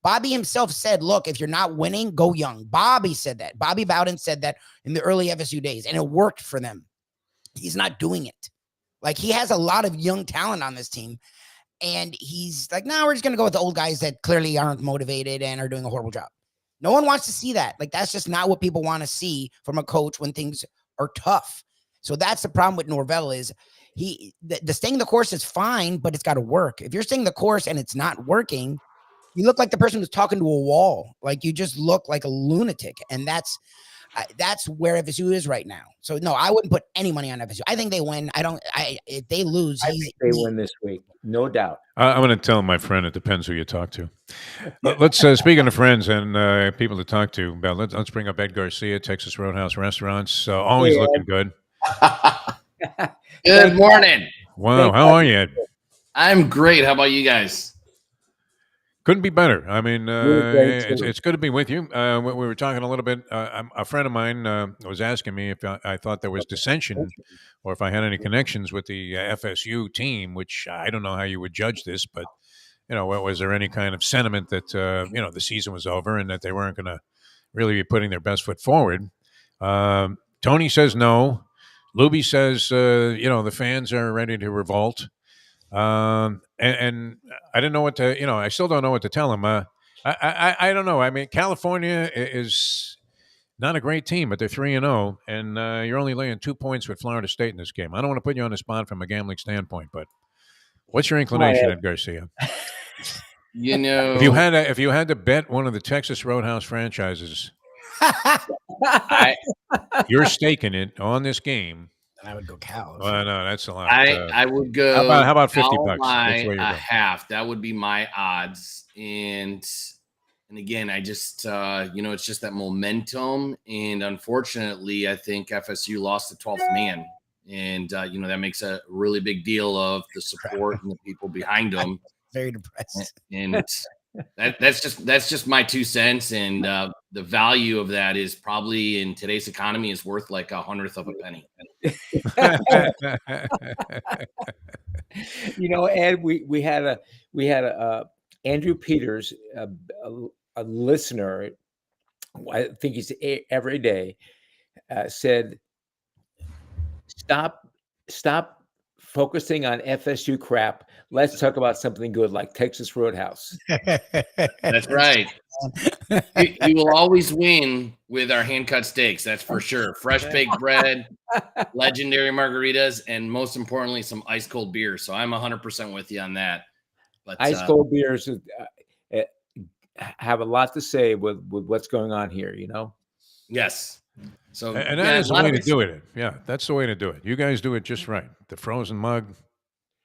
Bobby himself said, look, if you're not winning, go young. Bobby said that. Bobby Bowden said that in the early FSU days, and it worked for them. He's not doing it. He has a lot of young talent on this team, and he's like, no, we're just going to go with the old guys that clearly aren't motivated and are doing a horrible job. No one wants to see that. That's just not what people want to see from a coach when things are tough. So that's the problem with Norvell is The staying the course is fine, but it's got to work. If you're staying the course and it's not working, you look like the person who's talking to a wall. Like you just look like a lunatic. And that's where FSU is right now. So no, I wouldn't put any money on FSU. I think they win. If they lose, I think they win this week, no doubt. I'm going to tell my friend it depends who you talk to. Let's speaking of friends and people to talk to, let's bring up Ed Garcia, Texas Roadhouse Restaurants. Always looking good. Good morning. Wow, how are you, Ed? I'm great. How about you guys? Couldn't be better. I mean, it's good to be with you. We were talking a little bit. A friend of mine was asking me if I thought there was dissension or if I had any connections with the FSU team, which I don't know how you would judge this, but, was there any kind of sentiment that, the season was over and that they weren't going to really be putting their best foot forward? Tony says no. Lubie says, the fans are ready to revolt. And I didn't know what to, I still don't know what to tell him. I don't know. I mean, California is not a great team, but they're 3-0, and you're only laying 2 points with Florida State in this game. I don't want to put you on the spot from a gambling standpoint, but what's your inclination, Ed Garcia? If you had to bet one of the Texas Roadhouse franchises, you're staking it on this game. I would go Cows. Well, no, that's a lot. I would go. How about $50? A half. That would be my odds. And again, I just it's just that momentum. And unfortunately, I think FSU lost the 12th man, and that makes a really big deal of the support and the people behind them. Very depressed. And that's just my 2 cents. And the value of that is probably in today's economy is worth like 1/100 of a penny. Ed, we had a Andrew Peters, a listener. I think he's every day said, stop focusing on FSU crap. Let's talk about something good like Texas Roadhouse. That's right. We will always win with our hand-cut steaks. That's for sure. Fresh baked bread, legendary margaritas, and most importantly, some ice-cold beer. So I'm 100% with you on that. But ice-cold beers have a lot to say with what's going on here, Yes. So and that is the way to do it. Yeah, that's the way to do it. You guys do it just right. The frozen mug,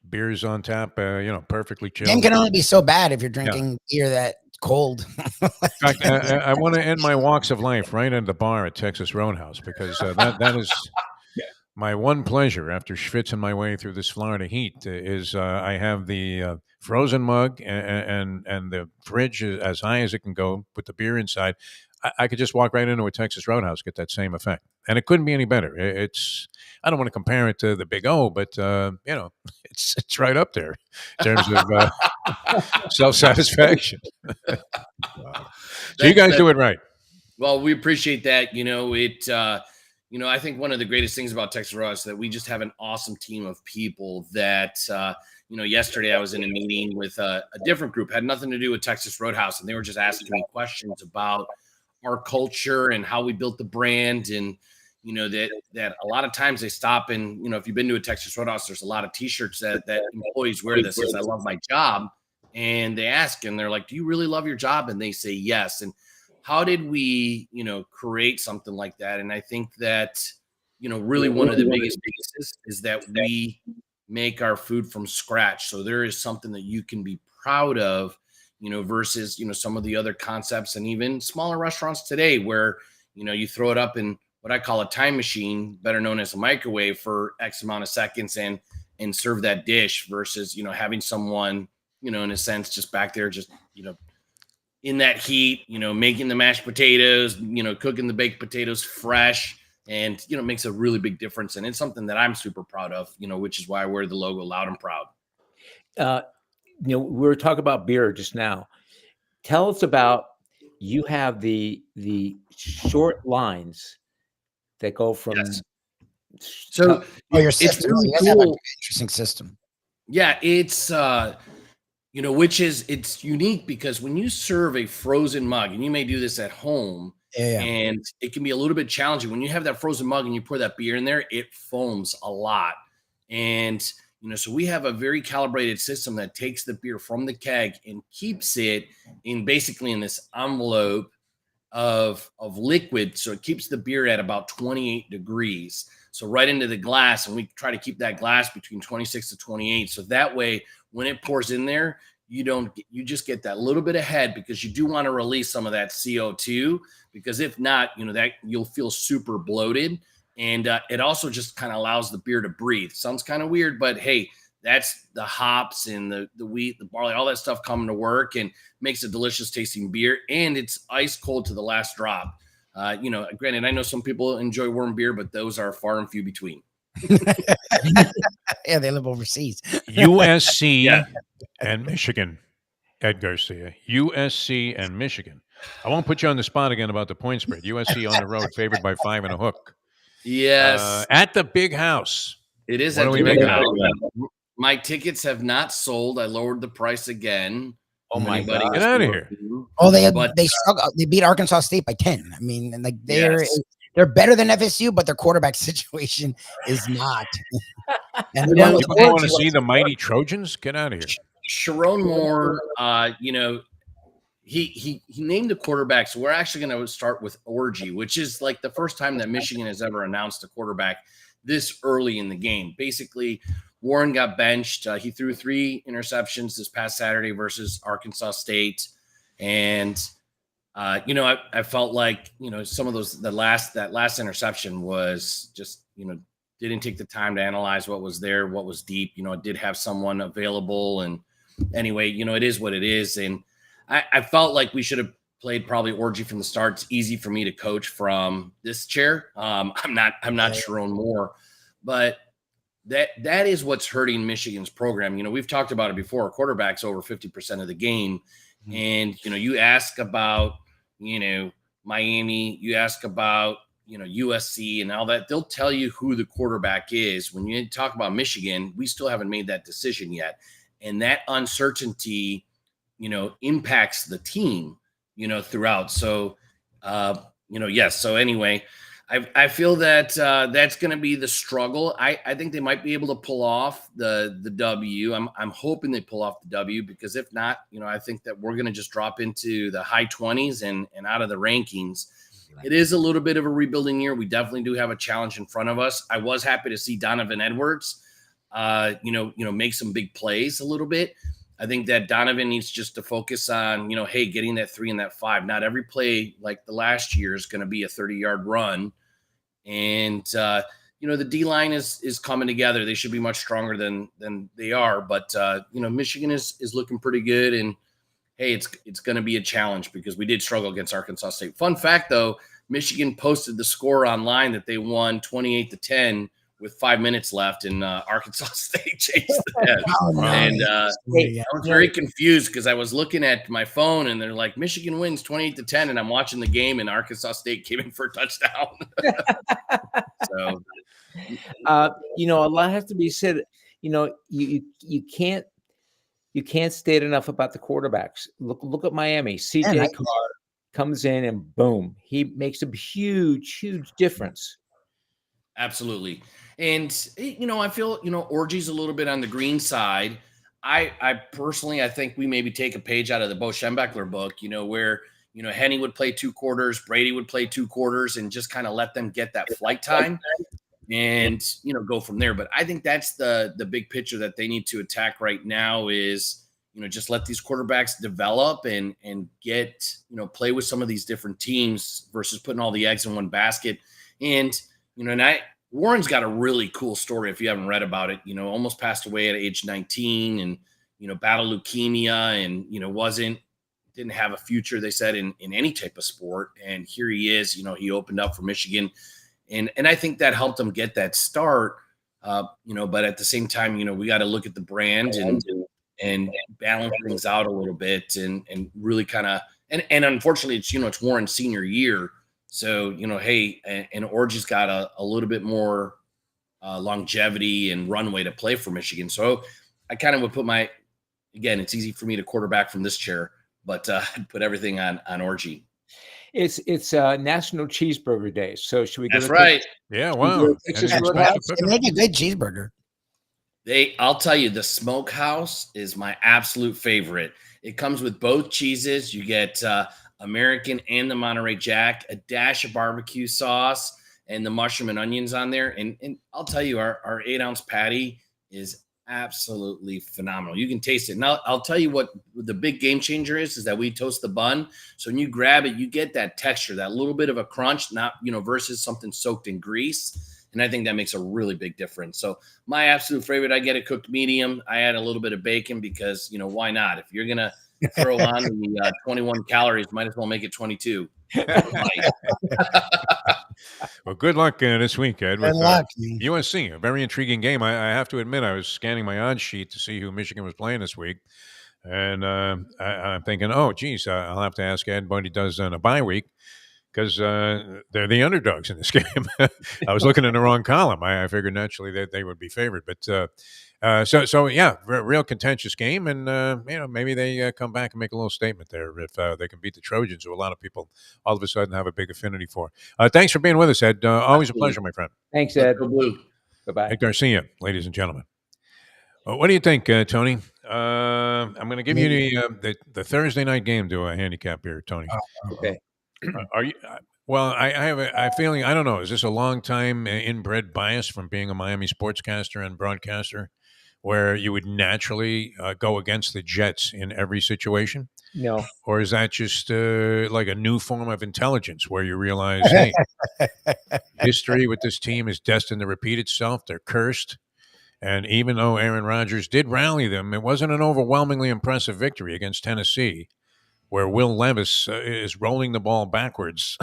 beers on tap, perfectly chilled. Game can only be so bad if you're drinking beer that's cold. In fact, I want to end my walks of life right at the bar at Texas Roadhouse because that is my one pleasure after schwitzing my way through this Florida heat is I have the frozen mug and the fridge as high as it can go with the beer inside. I could just walk right into a Texas Roadhouse, get that same effect. And it couldn't be any better. I don't want to compare it to the Big O, but, it's right up there in terms of self-satisfaction. Wow. So you guys do it right. Well, we appreciate that. I think one of the greatest things about Texas Roadhouse is that we just have an awesome team of people that, yesterday I was in a meeting with a different group, had nothing to do with Texas Roadhouse, and they were just asking me questions about our culture and how we built the brand. And, that a lot of times they stop and, if you've been to a Texas Roadhouse, there's a lot of t-shirts that employees wear that says, I love my job. And they ask, and they're like, do you really love your job? And they say, yes. And how did we, create something like that? And I think that, really one of the biggest is that we make our food from scratch. So there is something that you can be proud of, versus, some of the other concepts and even smaller restaurants today where, you throw it up in what I call a time machine, better known as a microwave, for X amount of seconds and serve that dish versus, having someone, in a sense, just back there, just, in that heat, making the mashed potatoes, cooking the baked potatoes fresh, and, makes a really big difference. And it's something that I'm super proud of, which is why I wear the logo loud and proud. We were talking about beer just now. Tell us about, you have the short lines that go from. Yes. So your system, really you have an interesting system. Yeah, it's it's unique because when you serve a frozen mug, and you may do this at home, and it can be a little bit challenging when you have that frozen mug and you pour that beer in there, it foams a lot. And, so we have a very calibrated system that takes the beer from the keg and keeps it in basically in this envelope of liquid. So it keeps the beer at about 28 degrees. So right into the glass, and we try to keep that glass between 26 to 28. So that way, when it pours in there, you just get that little bit of head, because you do want to release some of that CO2, because if not, that you'll feel super bloated. And it also just kind of allows the beer to breathe. Sounds kind of weird, but hey, that's the hops and the wheat, the barley, all that stuff coming to work, and makes a delicious tasting beer. And it's ice cold to the last drop. Granted, I know some people enjoy warm beer, but those are far and few between. Yeah, they live overseas. USC and Michigan. Ed Garcia. USC and Michigan. I won't put you on the spot again about the point spread. USC on the road, favored by 5 and a hook. Yes. At the big house. It is What at do the we big make house. of it? My tickets have not sold. I lowered the price again. Oh my God. Get out of here. Oh, they But, struggle. They beat Arkansas State by 10. I mean, and like they're better than FSU, but their quarterback situation is not. And You want to see the mighty Trojans? Get out of here. Sharon Moore, he named the quarterback. So we're actually going to start with Orgy, which is like the first time that Michigan has ever announced a quarterback this early in the game. Basically, Warren got benched. He threw 3 interceptions this past Saturday versus Arkansas State. And, I felt like, some of that last interception was just, didn't take the time to analyze what was there, what was deep. It did have someone available. And anyway, it is what it is. And I felt like we should have played probably Orgy from the start. It's easy for me to coach from this chair. I'm not Sharon Moore, but that is what's hurting Michigan's program. We've talked about it before. Quarterback's over 50% of the game. And, you ask about, Miami, you ask about, USC and all that, they'll tell you who the quarterback is. When you talk about Michigan, we still haven't made that decision yet. And that uncertainty, impacts the team, throughout. So, yes. So anyway, I feel that that's going to be the struggle. I think they might be able to pull off the W. I'm hoping they pull off the W, because if not, I think that we're going to just drop into the high 20s and out of the rankings. It is a little bit of a rebuilding year. We definitely do have a challenge in front of us. I was happy to see Donovan Edwards, make some big plays a little bit. I think that Donovan needs just to focus on, hey, getting that 3 and that 5. Not every play like the last year is going to be a 30-yard run. And, the D-line is coming together. They should be much stronger than they are. But, Michigan is looking pretty good. And, hey, it's going to be a challenge, because we did struggle against Arkansas State. Fun fact, though, Michigan posted the score online that they won 28-10 with 5 minutes left, and Arkansas State changed that. And I was very confused, because I was looking at my phone and they're like, Michigan wins 28-10, and I'm watching the game, and Arkansas State came in for a touchdown. So, a lot has to be said. You can't state enough about the quarterbacks. Look at Miami. CJ Carr comes in and boom, he makes a huge difference. Absolutely. And, I feel, Orgy's a little bit on the green side. I personally, I think we maybe take a page out of the Bo Schembechler book, where, Henny would play 2 quarters, Brady would play 2 quarters, and just kind of let them get that flight time and, go from there. But I think that's the big picture that they need to attack right now is, just let these quarterbacks develop and get, play with some of these different teams versus putting all the eggs in one basket. And, Warren's got a really cool story if you haven't read about it. Almost passed away at age 19 and, battled leukemia and, didn't have a future, they said, in any type of sport. And here he is, he opened up for Michigan. And I think that helped him get that start, but at the same time, we got to look at the brand and balance things out a little bit and really kind of, and unfortunately it's Warren's senior year. So, hey, and Orgy's got a little bit more longevity and runway to play for Michigan. So I kind of would put again, it's easy for me to quarterback from this chair, but put everything on Orgy. It's National Cheeseburger Day. So should we go? That's right. Yeah, wow. They make a good cheeseburger. I'll tell you, the smokehouse is my absolute favorite. It comes with both cheeses. You get American and the Monterey Jack, a dash of barbecue sauce, and the mushroom and onions on there. And I'll tell you, our 8-ounce patty is absolutely phenomenal. You can taste it. Now, I'll tell you what the big game changer is that we toast the bun. So when you grab it, you get that texture, that little bit of a crunch, not, versus something soaked in grease. And I think that makes a really big difference. So my absolute favorite, I get it cooked medium. I add a little bit of bacon because, why not? If you're going to throw on the 21 calories, might as well make it 22. Well, good luck this week, Ed. With Good luck. USC, a very intriguing game. I have to admit, I was scanning my odds sheet to see who Michigan was playing this week. And I'm thinking, oh, geez, I'll have to ask Ed what he does on a bye week because they're the underdogs in this game. I was looking in the wrong column. I figured naturally that they would be favored. But so yeah, real contentious game. And, maybe they come back and make a little statement there if they can beat the Trojans, who a lot of people all of a sudden have a big affinity for. Thanks for being with us, Ed. Always a pleasure, my friend. Thanks, Ed. Bye-bye. Ed Garcia, ladies and gentlemen. What do you think, Tony? I'm going to give you the Thursday night game to a handicap here, Tony. Okay. Are you? Well, I have a feeling. I don't know. Is this a long time inbred bias from being a Miami sportscaster and broadcaster, where you would naturally go against the Jets in every situation? No. Or is that just like a new form of intelligence where you realize, hey, history with this team is destined to repeat itself. They're cursed. And even though Aaron Rodgers did rally them, it wasn't an overwhelmingly impressive victory against Tennessee, where Will Levis is rolling the ball backwards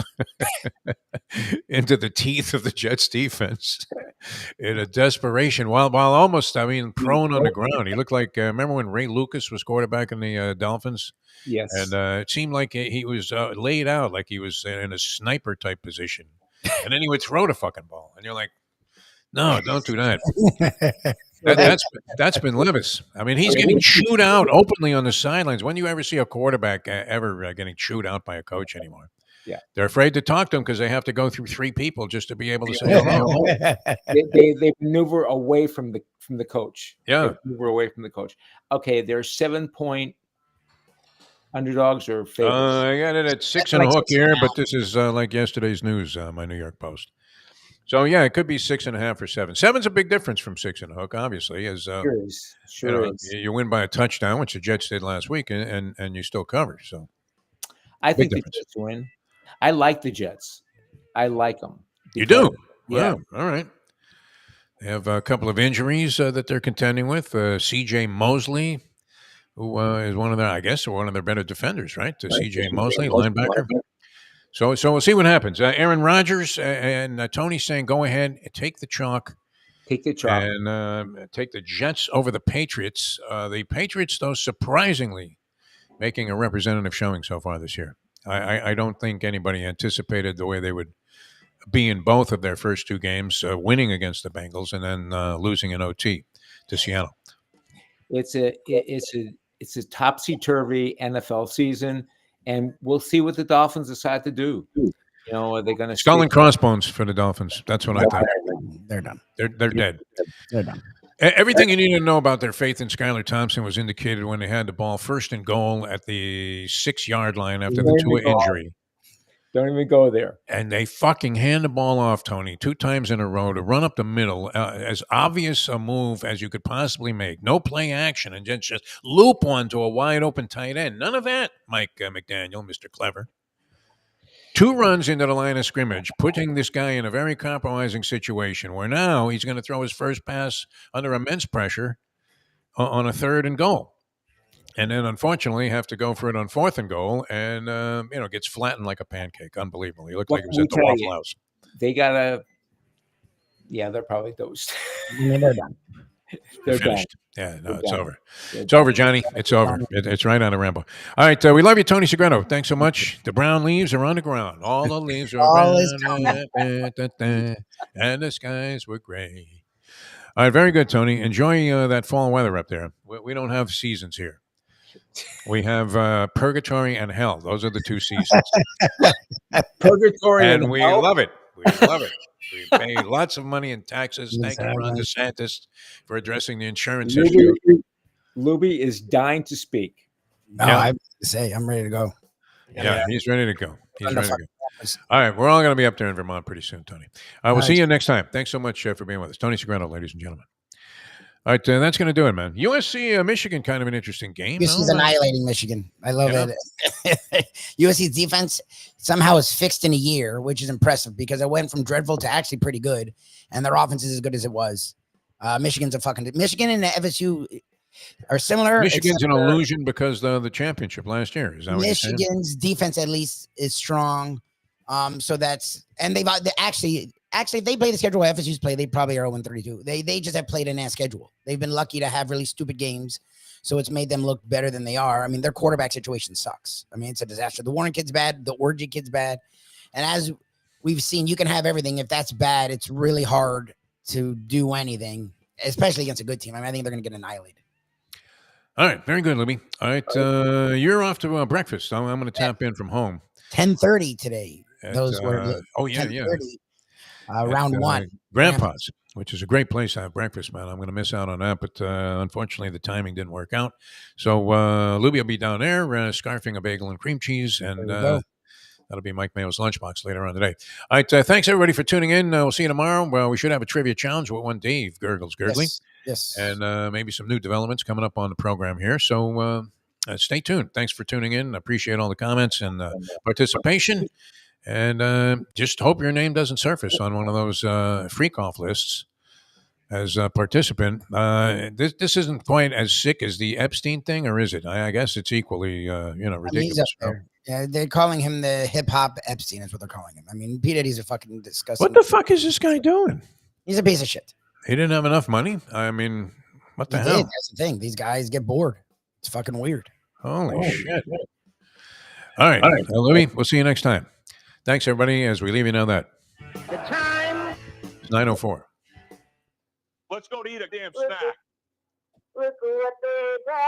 into the teeth of the Jets defense in a desperation, while almost, prone on the ground. He looked like, remember when Ray Lucas was quarterback in the Dolphins? Yes. And it seemed like he was laid out, like he was in a sniper type position. And then he would throw the fucking ball. And you're like, no, don't do that. That's been Levis. He's getting chewed out openly on the sidelines. When do you ever see a quarterback ever getting chewed out by a coach anymore? Yeah, they're afraid to talk to him because they have to go through 3 people just to be able to say hello. they maneuver away from the coach. Yeah, they maneuver away from the coach. Okay, they're 7-point underdogs or favorites. I got it at 6 and a hook here, but this is like yesterday's news, my New York Post. So yeah, it could be 6.5 or 7. 7's a big difference from 6 and a hook, obviously. As Sure is. You win by a touchdown, which the Jets did last week, and you still cover. So I think the Jets win. I like the Jets. I like them. You do? Yeah. Wow. All right. They have a couple of injuries that they're contending with. C.J. Mosley, who is one of their better defenders, right? C.J. Mosley, linebacker. So we'll see what happens. Aaron Rodgers and Tony saying, go ahead, take the chalk. Take the chalk. And take the Jets over the Patriots. The Patriots, though, surprisingly making a representative showing so far this year. I don't think anybody anticipated the way they would be in both of their first 2 games, winning against the Bengals and then losing in OT to Seattle. It's a topsy-turvy NFL season. And we'll see what the Dolphins decide to do. Are they going to skull and crossbones for the Dolphins? That's what I thought. They're done. They're dead. They're done. Everything you need to know about their faith in Skylar Thompson was indicated when they had the ball first and goal at the 6-yard line after the Tua injury. Don't even go there. And they fucking hand the ball off, Tony, 2 times in a row to run up the middle, as obvious a move as you could possibly make. No play action, and just loop one to a wide open tight end. None of that, Mike McDaniel, Mr. Clever. 2 runs into the line of scrimmage, putting this guy in a very compromising situation where now he's going to throw his first pass under immense pressure on a 3rd and goal. And then, unfortunately, have to go for it on 4th and goal, and gets flattened like a pancake. Unbelievable. He looked like he was at the Waffle House. They gotta, they're probably dosed. They're done. They're finished. done. Yeah, no, it's over. It's over, Johnny. It's over. It's right on the Rambo. All right, we love you, Tony Segreto. Thanks so much. The brown leaves are on the ground. All the leaves are brown, and the skies were gray. All right, very good, Tony. Enjoy that fall weather up there. We don't have seasons here. We have purgatory and hell. Those are the 2 seasons. Purgatory and we hell? love it. We love it. We pay lots of money in taxes. Thank you, Ron DeSantis, for addressing the insurance Lubie, issue. Lubie is dying to speak. No, I have to say, I'm ready to go. Yeah, he's ready to go. He's ready to go. All right, we're all going to be up there in Vermont pretty soon, Tony. We'll see you next time. Thanks so much for being with us. Tony Segreto, ladies and gentlemen. All right, that's going to do it, man. USC, Michigan, kind of an interesting game. USC's annihilating Michigan. I love it. USC's defense somehow is fixed in a year, which is impressive because it went from dreadful to actually pretty good, and their offense is as good as it was. Michigan and the FSU are similar. Michigan's an illusion because the championship last year. Is that what Michigan's defense at least is strong. So that's, and they actually if they play the schedule FSU's play, they probably are 0-32. They just have played an ass schedule. They've been lucky to have really stupid games, so it's made them look better than they are. I mean, their quarterback situation sucks. I mean, it's a disaster. The Warren kid's bad. The Orgy kid's bad. And as we've seen, you can have everything. If that's bad, it's really hard to do anything, especially against a good team. I mean, I think they're going to get annihilated. All right, very good, Lubie. All right, you're off to breakfast. I'm going to tap in from home. 10:30 today. Those were round one. Grandpa's, which is a great place to have breakfast, man. I'm going to miss out on that, but unfortunately the timing didn't work out. So Lubie will be down there scarfing a bagel and cream cheese, and that'll be Mike Mayo's lunchbox later on today. All right, thanks everybody for tuning in. We'll see you tomorrow. Well, we should have a trivia challenge with one Dave Gurgles Gurgly. Yes. And maybe some new developments coming up on the program here. So stay tuned. Thanks for tuning in. I appreciate all the comments and participation. And just hope your name doesn't surface on one of those freak-off lists as a participant. This isn't quite as sick as the Epstein thing, or is it? I guess it's equally, ridiculous. He's up there. Yeah, they're calling him the hip-hop Epstein is what they're calling him. I mean, P. Diddy's a fucking disgusting. What the fuck is this guy doing? He's a piece of shit. He didn't have enough money? I mean, what the hell? That's the thing. These guys get bored. It's fucking weird. Holy shit. All right. Louie, we'll see you next time. Thanks, everybody, as we leave you now that. The time. It's 9:04. Let's go to eat a damn snack. Look what they got.